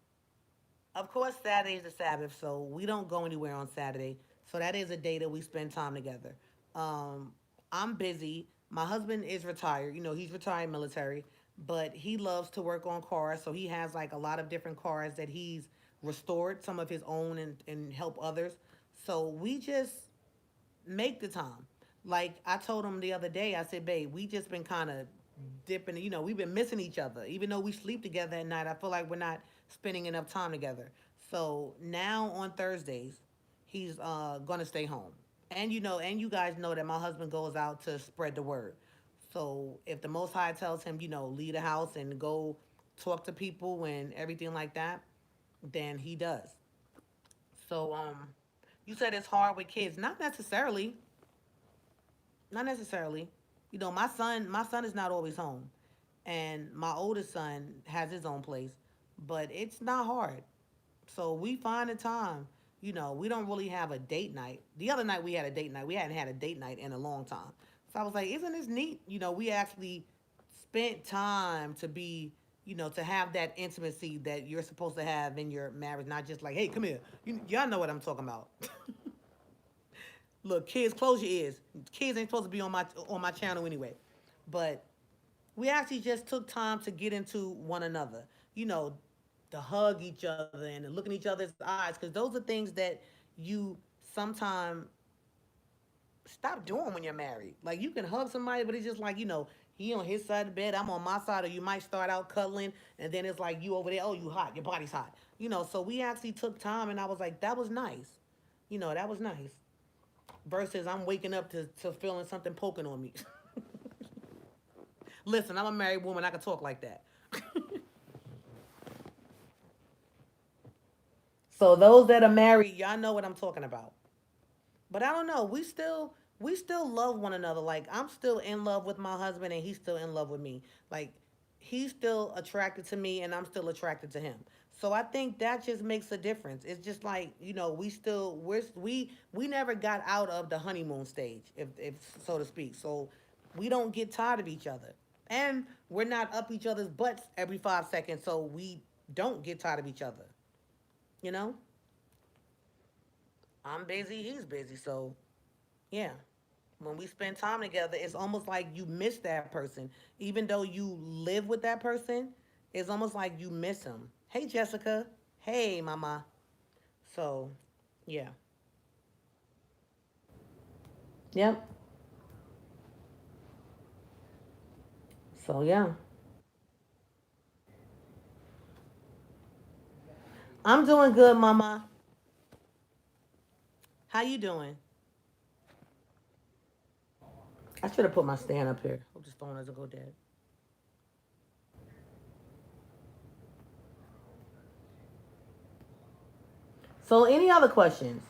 of course, Saturday is the Sabbath, so we don't go anywhere on Saturday. So that is a day that we spend time together. Um, I'm busy. My husband is retired. He's retired military, but he loves to work on cars. So he has like a lot of different cars that he's restored, some of his own, and help others. So we just make the time. Like I told him the other day, I said, babe, we just been kind of dipping, we've been missing each other. Even though we sleep together at night, I feel like we're not spending enough time together. So now on Thursdays, he's gonna stay home. And you guys know that my husband goes out to spread the word. So if the Most High tells him, leave the house and go talk to people and everything like that, then he does. So you said it's hard with kids. Not necessarily. Not necessarily. My son is not always home, and my oldest son has his own place, but it's not hard. So we find a time. We don't really have a date night. The other night we had a date night. We hadn't had a date night in a long time. So I was like, isn't this neat? We actually spent time to be, to have that intimacy that you're supposed to have in your marriage, not just like, hey, come here. Y'all know what I'm talking about. Look, kids, close your ears. Kids ain't supposed to be on my channel anyway. But we actually just took time to get into one another. You know, to hug each other and to look in each other's eyes, because those are things that you sometimes stop doing when you're married. Like you can hug somebody, but it's just like he on his side of the bed, I'm on my side, or you might start out cuddling, and then it's like you over there. Oh, you hot, your body's hot. So we actually took time, and I was like, that was nice. That was nice versus I'm waking up to feeling something poking on me. Listen, I'm a married woman. I can talk like that. So those that are married, y'all know what I'm talking about. But I don't know. We still love one another. Like I'm still in love with my husband and he's still in love with me. Like he's still attracted to me and I'm still attracted to him. So I think that just makes a difference. It's just like, we never got out of the honeymoon stage, if so to speak. So we don't get tired of each other. And we're not up each other's butts every 5 seconds, so we don't get tired of each other. You know? I'm busy, he's busy, so yeah. When we spend time together, it's almost like you miss that person. Even though you live with that person, it's almost like you miss him. Hey, Jessica. Hey, Mama. So, yeah. Yep. So, yeah. I'm doing good, Mama. How you doing? I should have put my stand up here. Hope this phone doesn't go dead. So, any other questions?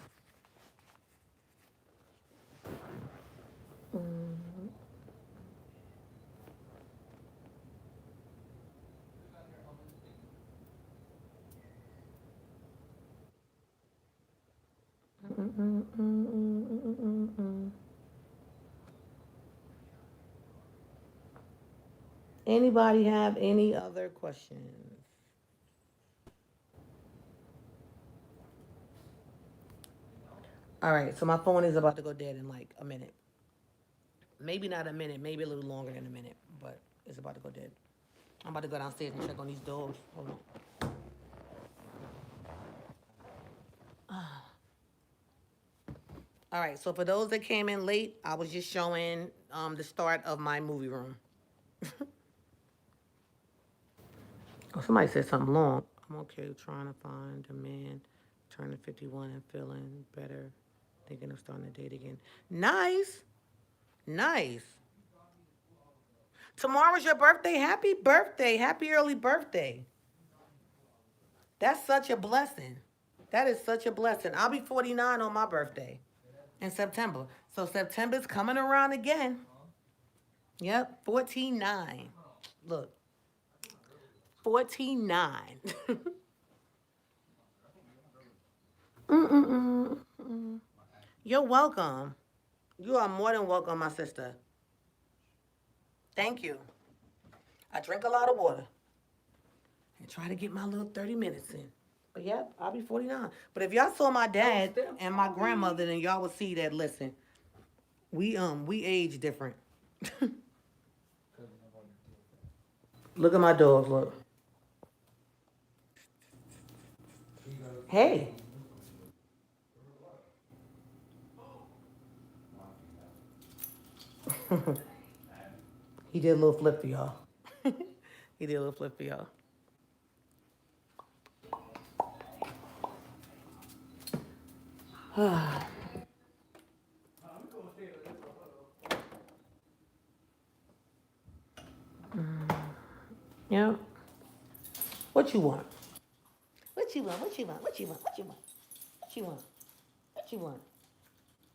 Anybody have any other questions? All right, so my phone is about to go dead in like a minute. Maybe not a minute, maybe a little longer than a minute, but it's about to go dead. I'm about to go downstairs and check on these dogs. Hold on. All right, so for those that came in late, I was just showing the start of my movie room. Oh, somebody said something long. I'm okay trying to find a man, turning 51 and feeling better, thinking of starting a date again. Nice, nice. Tomorrow's your birthday. Happy birthday. Happy early birthday. That's such a blessing. That is such a blessing. I'll be 49 on my birthday in September. So September's coming around again. Yep, 49. Look, 49. Mm-mm-mm. You're welcome. You are more than welcome, my sister. Thank you. I drink a lot of water and try to get my little 30 minutes in. But yep, I'll be 49. But if y'all saw my dad and my grandmother, then y'all would see that, listen, we age different. Look at my dogs, look. Hey. He did a little flip for y'all. He did a little flip for y'all. Yeah. What you want? What you want? What you want? What you want? What you want? What you want? What you want?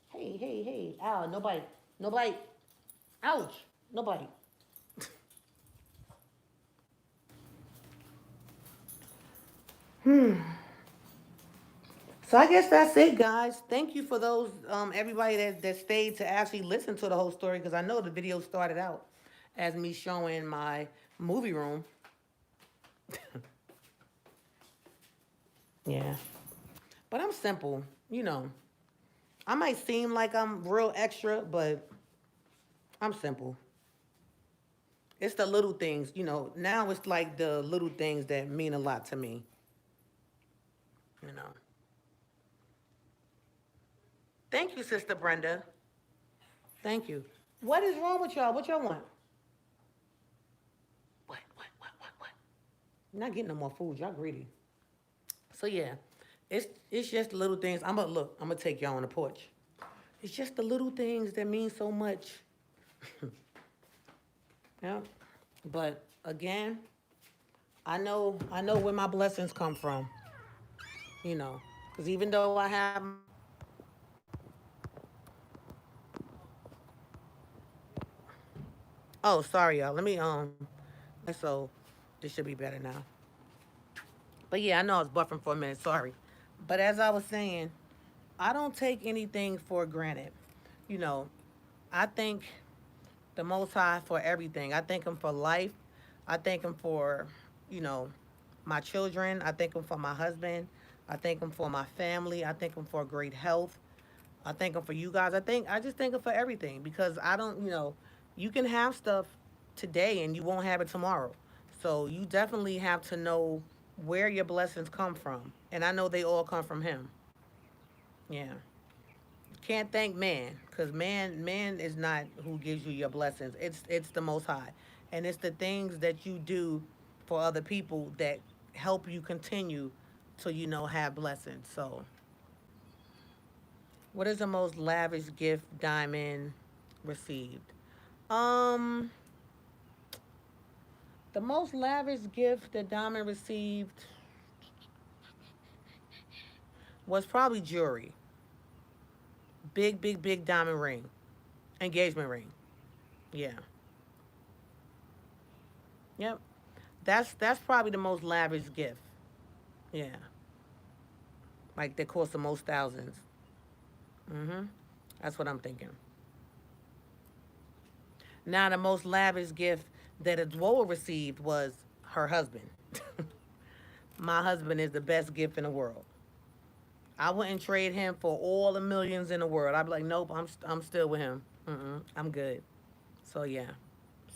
Hey, hey, hey. Ow, nobody. Nobody. Ouch. Nobody. So I guess that's it, guys. Thank you for those everybody that stayed to actually listen to the whole story because I know the video started out as me showing my movie room. Yeah. But I'm simple, you know. I might seem like I'm real extra, but I'm simple. It's the little things, you know. Now it's like the little things that mean a lot to me, you know. Thank you, Sister Brenda. Thank you. What is wrong with y'all? What y'all want? What? You're not getting no more food. Y'all greedy. So yeah, it's just the little things. I'm gonna take y'all on the porch. It's just the little things that mean so much. Yeah. But again, I know where my blessings come from, you know. Because even though I have, oh, sorry, y'all. Let me so this should be better now. But yeah, I know I was buffering for a minute. Sorry. But as I was saying, I don't take anything for granted. You know, I thank the Most High for everything. I thank Him for life. I thank Him for, you know, my children. I thank Him for my husband. I thank Him for my family. I thank Him for great health. I thank Him for you guys. I just thank Him for everything because I don't, you can have stuff today and you won't have it tomorrow. So you definitely have to know where your blessings come from. And I know they all come from Him. Yeah. Can't thank man because man is not who gives you your blessings. It's the Most High, and it's the things that you do for other people that help you continue to have blessings. So, what is the most lavish gift Diamond received? Um, the most lavish gift that Diamond received was probably jewelry, big diamond ring, engagement ring. Yeah, yep. That's probably the most lavish gift. Yeah. Like they cost the most thousands. Mm-hmm. That's what I'm thinking. Now the most lavish gift that a dweller received was her husband. My husband is the best gift in the world. I wouldn't trade him for all the millions in the world. I'd be like, nope, I'm still with him. I'm good. So yeah.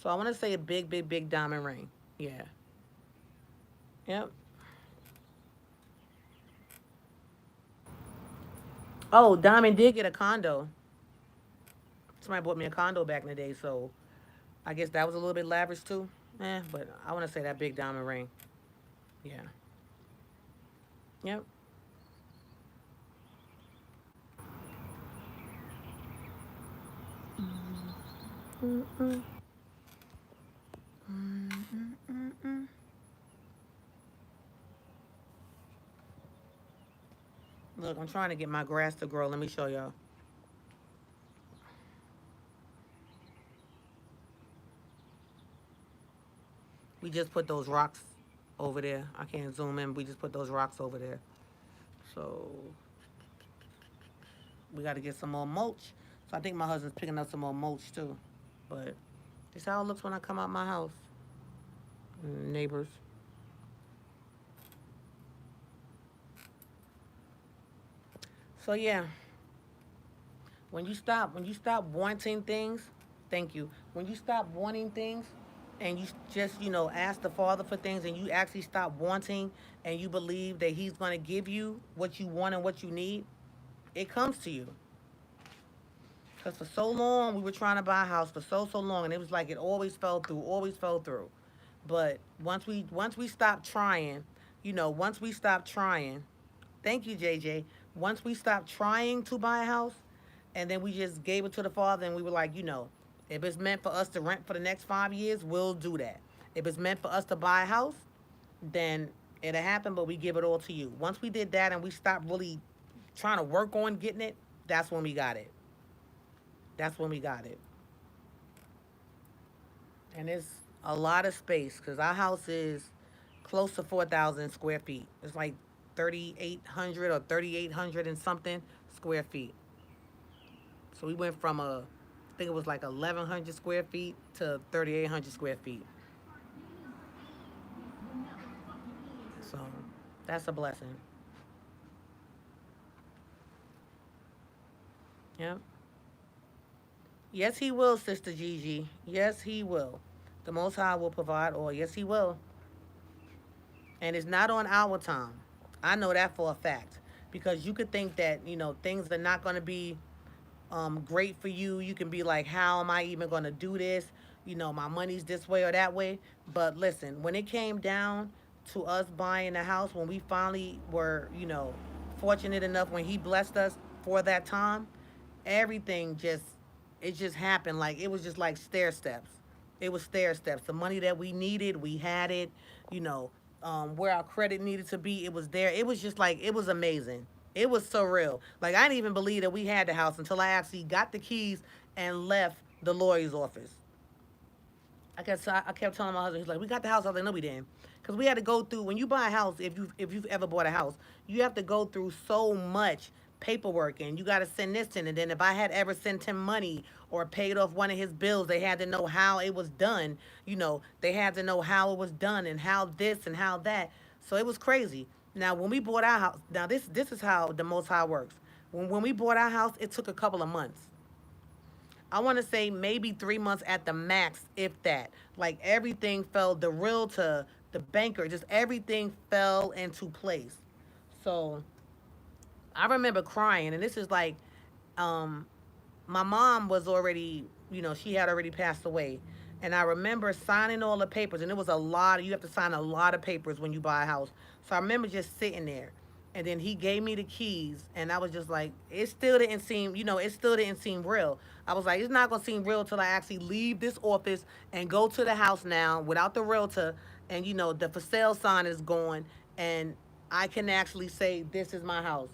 So I want to say a big diamond ring. Yeah. Yep. Oh, Diamond did get a condo. Somebody bought me a condo back in the day, so I guess that was a little bit lavish too. But I want to say that big diamond ring. Yeah. Yep. Mm-mm. Mm-mm. Look, I'm trying to get my grass to grow. Let me show y'all. We just put those rocks over there. I can't zoom in. We just put those rocks over there. So we got to get some more mulch. So I think my husband's picking up some more mulch too. But this how it looks when I come out my house. Neighbors. So yeah, when you stop wanting things, thank you. When you stop wanting things and you just, ask the Father for things and you actually stop wanting and you believe that He's going to give you what you want and what you need, it comes to you. Because for so long, we were trying to buy a house for so long, and it was like it always fell through, always fell through. But once we stopped trying, once we stopped trying, thank you, JJ. Once we stopped trying to buy a house, and then we just gave it to the Father, and we were like, if it's meant for us to rent for the next 5 years, we'll do that. If it's meant for us to buy a house, then it'll happen, but we give it all to you. Once we did that and we stopped really trying to work on getting it, that's when we got it. That's when we got it. And it's a lot of space because our house is close to 4,000 square feet. It's like 3,800 or 3,800 and something square feet. So we went from I think it was like 1,100 square feet to 3,800 square feet. So that's a blessing. Yeah. Yes, He will, Sister Gigi. Yes, He will. The Most High will provide all. Yes, He will. And it's not on our time. I know that for a fact. Because you could think that, things are not going to be great for you. You can be like, how am I even going to do this? My money's this way or that way. But listen, when it came down to us buying a house, when we finally were, fortunate enough, when He blessed us for that time, everything just, it just happened. Like, it was just like stair steps. It was stair steps. The money that we needed, we had it. You know, where our credit needed to be, it was there. It was just like it was amazing. It was surreal. Like I didn't even believe that we had the house until I actually got the keys and left the lawyer's office. I kept telling my husband, he's like, we got the house. I was like, no, we didn't. Because we had to go through, when you buy a house, if you've ever bought a house, you have to go through so much paperwork and you got to send this in. And then if I had ever sent him money or paid off one of his bills, they had to know how it was done. You know, they had to know how it was done and how this and how that. So it was crazy. Now, when we bought our house, now this is how the Most High works. When we bought our house, it took a couple of months. I want to say maybe 3 months at the max, if that. Like everything fell, the realtor, the banker, just everything fell into place. So I remember crying, and this is like, um, my mom was already, she had already passed away. And I remember signing all the papers, and it was a lot. You have to sign a lot of papers when you buy a house. So I remember just sitting there. And then he gave me the keys, and I was just like, it still didn't seem real. I was like, it's not gonna seem real till I actually leave this office and go to the house now without the realtor, and the for sale sign is gone, and I can actually say this is my house.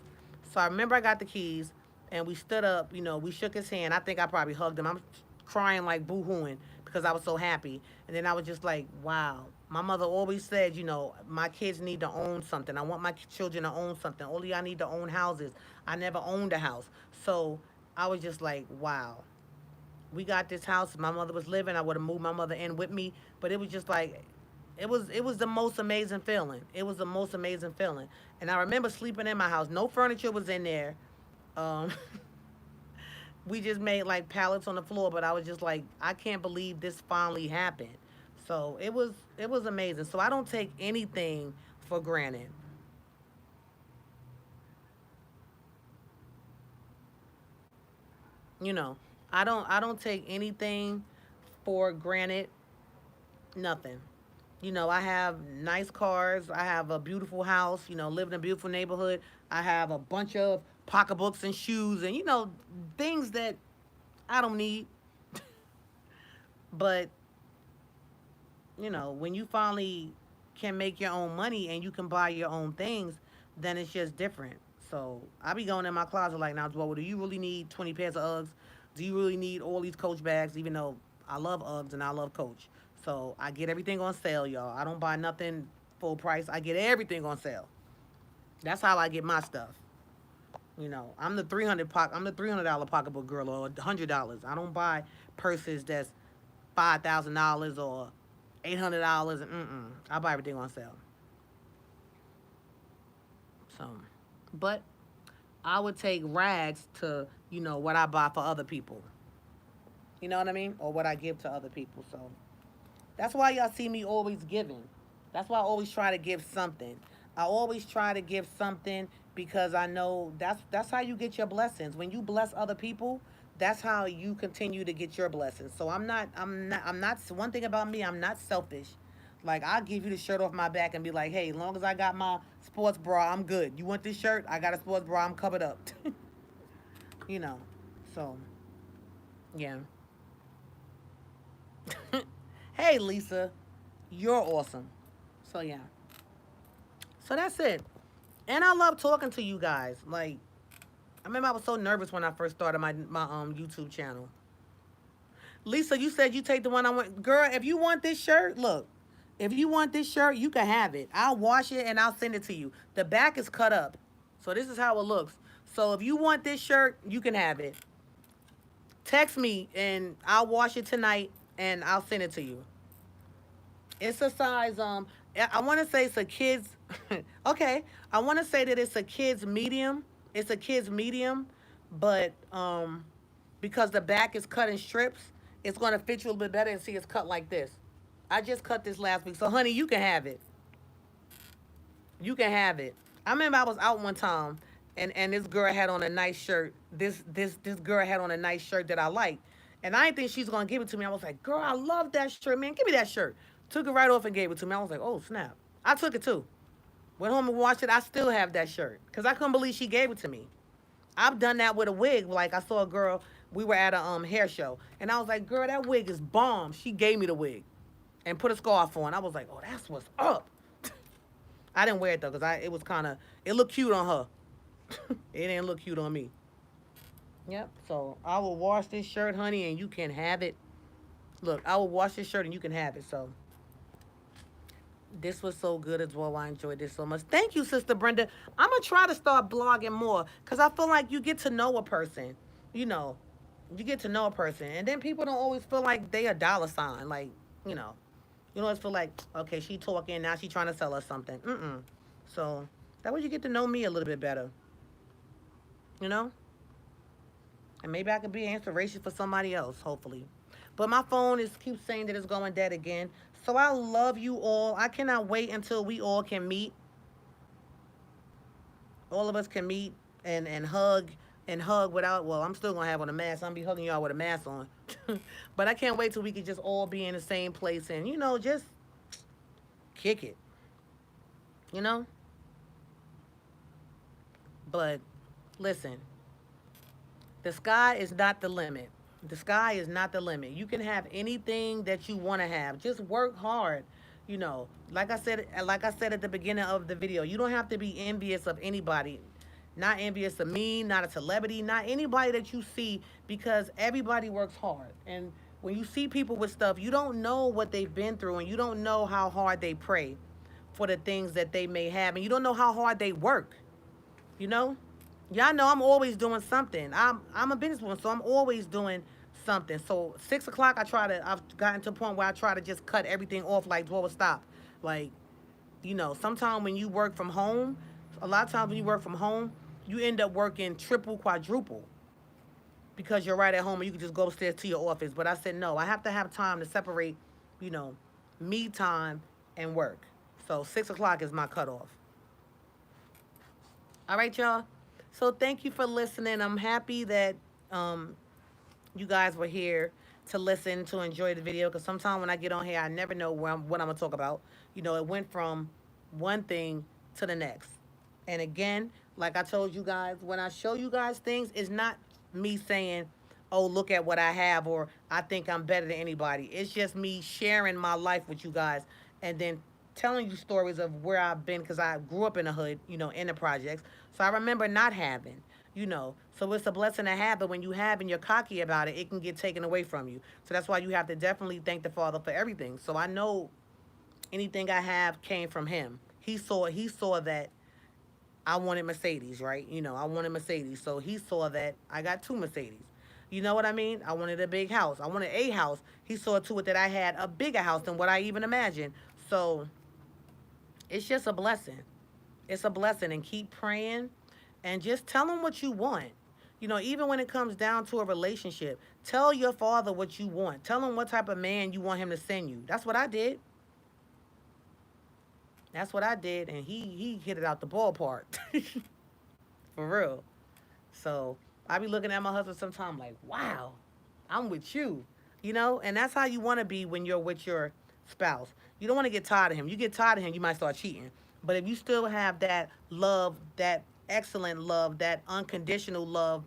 So I remember I got the keys, and we stood up. We shook his hand. I think I probably hugged him. I'm crying like boo-hooing because I was so happy. And then I was just like, wow. My mother always said, my kids need to own something. I want my children to own something. All of y'all need to own houses. I never owned a house. So I was just like, wow. We got this house. My mother was living. I would have moved my mother in with me. But it was just like, it was the most amazing feeling. It was the most amazing feeling. And I remember sleeping in my house. No furniture was in there. Um, we just made like pallets on the floor, but I was just like, I can't believe this finally happened. So it was amazing. So I don't take anything for granted. You know, I don't take anything for granted. Nothing. I have nice cars. I have a beautiful house. Live in a beautiful neighborhood. I have a bunch of pocketbooks and shoes and things that I don't need. But when you finally can make your own money and you can buy your own things, then it's just different. So I be going in my closet like, now, Dwell, do you really need 20 pairs of Uggs? Do you really need all these Coach bags? Even though I love Uggs and I love Coach. So I get everything on sale, y'all. I don't buy nothing full price. I get everything on sale. That's how I get my stuff. I'm the $300 pocketbook girl or $100. I don't buy purses that's $5,000 or $800. I buy everything on sale. So, but I would take rags to what I buy for other people. You know what I mean? Or what I give to other people. So that's why y'all see me always giving. That's why I always try to give something. I always try to give something because I know that's how you get your blessings. When you bless other people, that's how you continue to get your blessings. So I'm not one thing about me, I'm not selfish. Like I'll give you the shirt off my back and be like, hey, as long as I got my sports bra, I'm good. You want this shirt? I got a sports bra, I'm covered up. you know. So yeah. Hey Lisa, you're awesome. So yeah. So that's it. And I love talking to you guys. Like I remember I was so nervous when I first started my YouTube channel. Lisa, you said you take the one I want. Girl, if you want this shirt, look. If you want this shirt, you can have it. I'll wash it and I'll send it to you. The back is cut up. So this is how it looks. So if you want this shirt, you can have it. Text me and I'll wash it tonight and I'll send it to you. It's a size, I want to say it's a kid's, okay. I want to say that it's a kid's medium. It's a kid's medium, but because the back is cut in strips, it's going to fit you a little bit better and see it's cut like this. I just cut this last week. So, honey, you can have it. You can have it. I remember I was out one time and this girl had on a nice shirt. This girl had on a nice shirt that I liked. And I didn't think she's going to give it to me. I was like, girl, I love that shirt, man. Give me that shirt. Took it right off and gave it to me. I was like, oh, snap. I took it too. Went home and washed it. I still have that shirt because I couldn't believe she gave it to me. I've done that with a wig. Like I saw a girl We were at a hair show, and I was like, "Girl, that wig is bomb." She gave me the wig and put a scarf on. I was like, "Oh, that's what's up." I didn't wear it though, cause it was kind of, it looked cute on her. It didn't look cute on me. Yep. So I will wash this shirt, honey, and you can have it. Look, I will wash this shirt and you can have it. So this was so good as well. I enjoyed this so much. Thank you, Sister Brenda. I'm gonna try to start blogging more because I feel like you get to know a person. You know, you get to know a person, and then people don't always feel like they a dollar sign. Like, you know, you always feel like, okay, she talking now, she trying to sell us something. So that way you get to know me a little bit better. You know, and maybe I could be an inspiration for somebody else. Hopefully. But my phone is keeps saying that it's going dead again. So I love you all. I cannot wait until we all can meet. All of us can meet and hug without. Well, I'm still gonna have on a mask. I'm gonna be hugging y'all with a mask on. But I can't wait till we can just all be in the same place and just kick it. You know. But listen, the sky is not the limit. The sky is not the limit. You can have anything that you want to have. Just work hard. Like I said at the beginning of the video, you don't have to be envious of anybody. Not envious of me, not a celebrity, not anybody that you see, because everybody works hard. And when you see people with stuff, you don't know what they've been through, and you don't know how hard they pray for the things that they may have, and you don't know how hard they work. You know? Y'all know I'm always doing something. I'm a businesswoman, so I'm always doing something. So 6 o'clock, I've gotten to a point where I try to just cut everything off, like, Dwell, stop. Like, sometimes when you work from home, a lot of times when you work from home, you end up working triple, quadruple because you're right at home and you can just go upstairs to your office. But I said, no, I have to have time to separate, you know, me time and work. So 6 o'clock is my cutoff. All right, y'all. So thank you for listening. I'm happy that you guys were here to listen, to enjoy the video. Because sometimes when I get on here, I never know what I'm going to talk about. It went from one thing to the next. And again, like I told you guys, when I show you guys things, it's not me saying, oh, look at what I have, or I think I'm better than anybody. It's just me sharing my life with you guys and then telling you stories of where I've been because I grew up in the hood, in the projects. So I remember not having. So it's a blessing to have, but when you have and you're cocky about it, it can get taken away from you. So that's why you have to definitely thank the Father for everything. So I know anything I have came from him. He saw that I wanted Mercedes, right? I wanted Mercedes. So he saw that I got two Mercedes. You know what I mean? I wanted a big house. I wanted a house. He saw to it that I had a bigger house than what I even imagined. So it's just a blessing. It's a blessing. And keep praying and just tell him what you want. Even when it comes down to a relationship, tell your father what you want. Tell him what type of man you want him to send you. That's what I did. That's what I did. And he hit it out the ballpark. For real. So I be looking at my husband sometimes like, wow, I'm with you. And that's how you want to be when you're with your spouse. You don't want to get tired of him. You get tired of him, you might start cheating. But if you still have that love, that excellent love, that unconditional love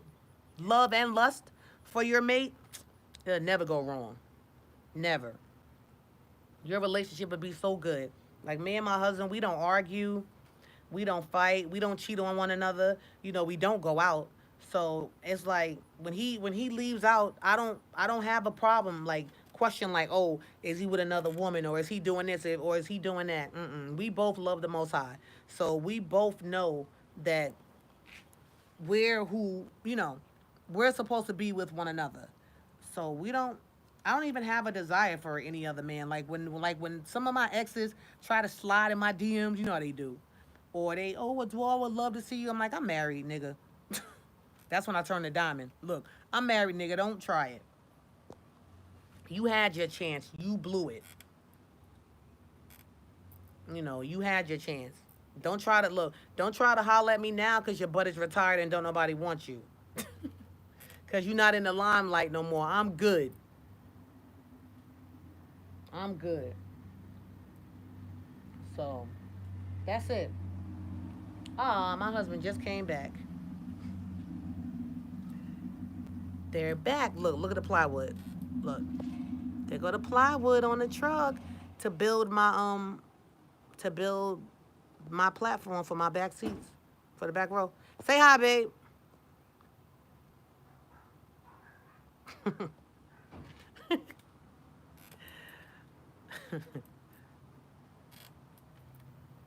and lust for your mate, it'll never go wrong. Never. Your relationship would be so good. Like me and my husband, we don't argue, we don't fight, we don't cheat on one another. We don't go out. So it's like when he leaves out, I don't have a problem like question like, oh, is he with another woman, or is he doing this, or is he doing that? We both love the Most High, so we both know that we're supposed to be with one another. So we don't. I don't even have a desire for any other man. Like when some of my exes try to slide in my DMs, you know how they do, or they, oh, I would love to see you. I'm like, I'm married, nigga. That's when I turn to diamond. Look, I'm married, nigga. Don't try it. You had your chance. You blew it. You had your chance. Don't try to look. Don't try to holler at me now because your butt is retired and don't nobody want you. Because you're not in the limelight no more. I'm good. I'm good. So, that's it. Ah, my husband just came back. They're back. Look at the plywood. Look, there go the plywood on the truck to build my platform for my back seats, for the back row. Say hi, babe.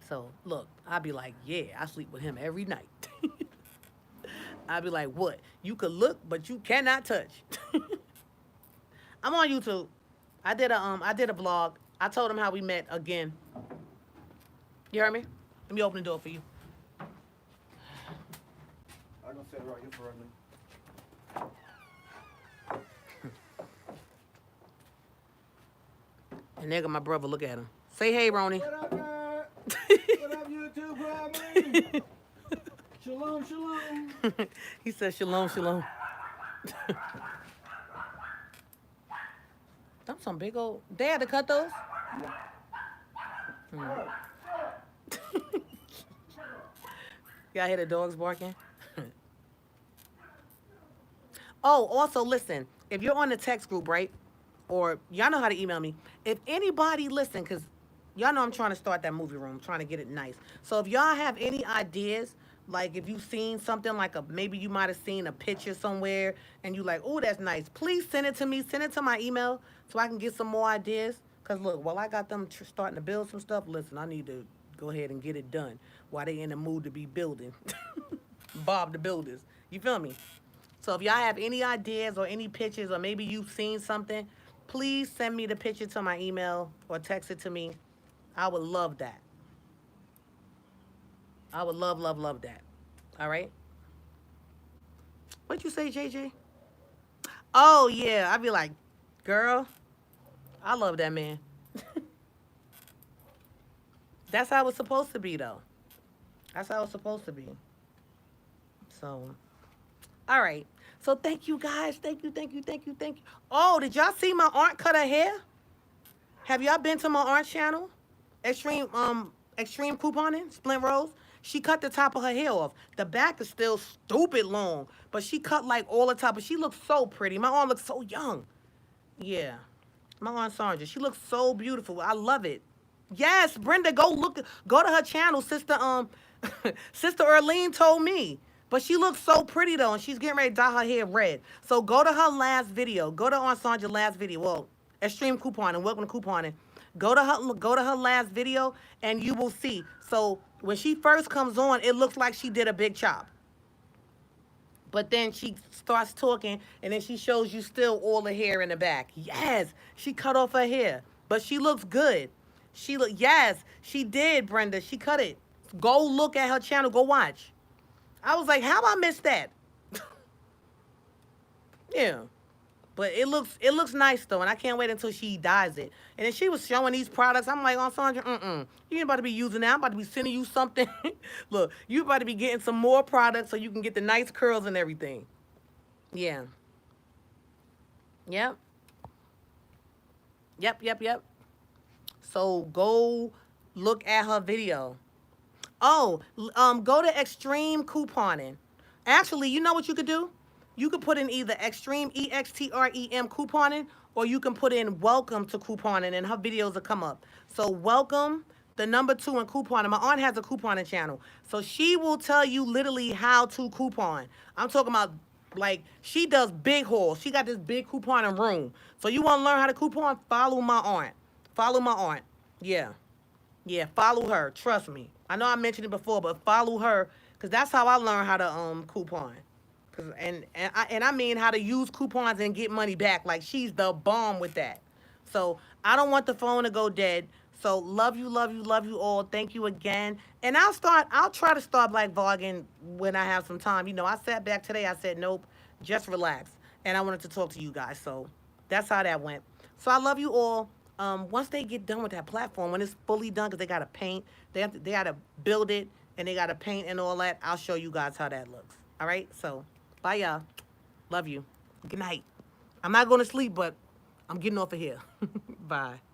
So look, I'd be like, yeah, I sleep with him every night. I'd be like, what? You could look, but you cannot touch. I'm on YouTube. I did a vlog. I told him how we met again. You heard me? Let me open the door for you. I'm gonna sit right here for a minute. And there go my brother. Look at him. Say hey, Ronnie. What up, man? What up, YouTube family? Shalom, shalom. He said shalom, shalom. Them some big old. They had to cut those. Y'all hear the dogs barking? Oh, also listen. If you're on the text group, right? Or y'all know how to email me. If anybody listen, because y'all know I'm trying to start that movie room, trying to get it nice. So if y'all have any ideas, like if you've seen something like maybe you might have seen a picture somewhere and you like, oh, that's nice. Please send it to me. Send it to my email so I can get some more ideas. Because look, while I got them starting to build some stuff, listen, I need to go ahead and get it done while they in the mood to be building. Bob the Builders. You feel me? So if y'all have any ideas or any pictures or maybe you've seen something, please send me the picture to my email or text it to me. I would love that. I would love, love, love that. All right? What'd you say, JJ? Oh, yeah. I'd be like, girl, I love that man. That's how it's supposed to be, though. That's how it's supposed to be. So, all right. So thank you, guys. Thank you, thank you, thank you, thank you. Oh, did y'all see my aunt cut her hair? Have y'all been to my aunt's channel? Extreme couponing, Splint Rose. She cut the top of her hair off. The back is still stupid long, but she cut like all the top. But she looks so pretty. My aunt looks so young. Yeah, my aunt Sandra. She looks so beautiful. I love it. Yes, Brenda, go to her channel. Sister Sister Erlene told me. But she looks so pretty though, and she's getting ready to dye her hair red. So go to her last video. Go to Aunt Sandra's last video. Well, Extreme Couponing. Welcome to couponing. Go to her last video, and you will see. So when she first comes on, it looks like she did a big chop. But then she starts talking, and then she shows you still all the hair in the back. Yes, she cut off her hair, but she looks good. Yes, she did, Brenda. She cut it. Go look at her channel. Go watch. I was like, how I missed that? Yeah. But it looks nice though, and I can't wait until she dyes it. And then she was showing these products. I'm like, Aunt Sandra, you ain't about to be using that. I'm about to be sending you something. Look, you about to be getting some more products so you can get the nice curls and everything. Yeah. Yep. Yep. So go look at her video. Oh, go to Extreme Couponing. Actually, you know what you could do? You could put in either Extreme, EXTREM Couponing, or you can put in Welcome to Couponing, and her videos will come up. So Welcome, the number 2 in couponing. My aunt has a couponing channel. So she will tell you literally how to coupon. I'm talking about, like, she does big hauls. She got this big couponing room. So you want to learn how to coupon? Follow my aunt. Follow my aunt. Yeah. Yeah, follow her. Trust me. I know I mentioned it before, but follow her, because that's how I learned how to coupon. And I mean how to use coupons and get money back. Like, she's the bomb with that. So I don't want the phone to go dead. So love you, love you, love you all. Thank you again. And I'll try to start like vlogging when I have some time. You know, I sat back today. I said, nope, just relax. And I wanted to talk to you guys. So that's how that went. So I love you all. Once they get done with that platform, when it's fully done, because they got to paint, they got to build it, and they got to paint and all that, I'll show you guys how that looks. All right? So bye, y'all. Love you. Good night. I'm not going to sleep, but I'm getting off of here. Bye.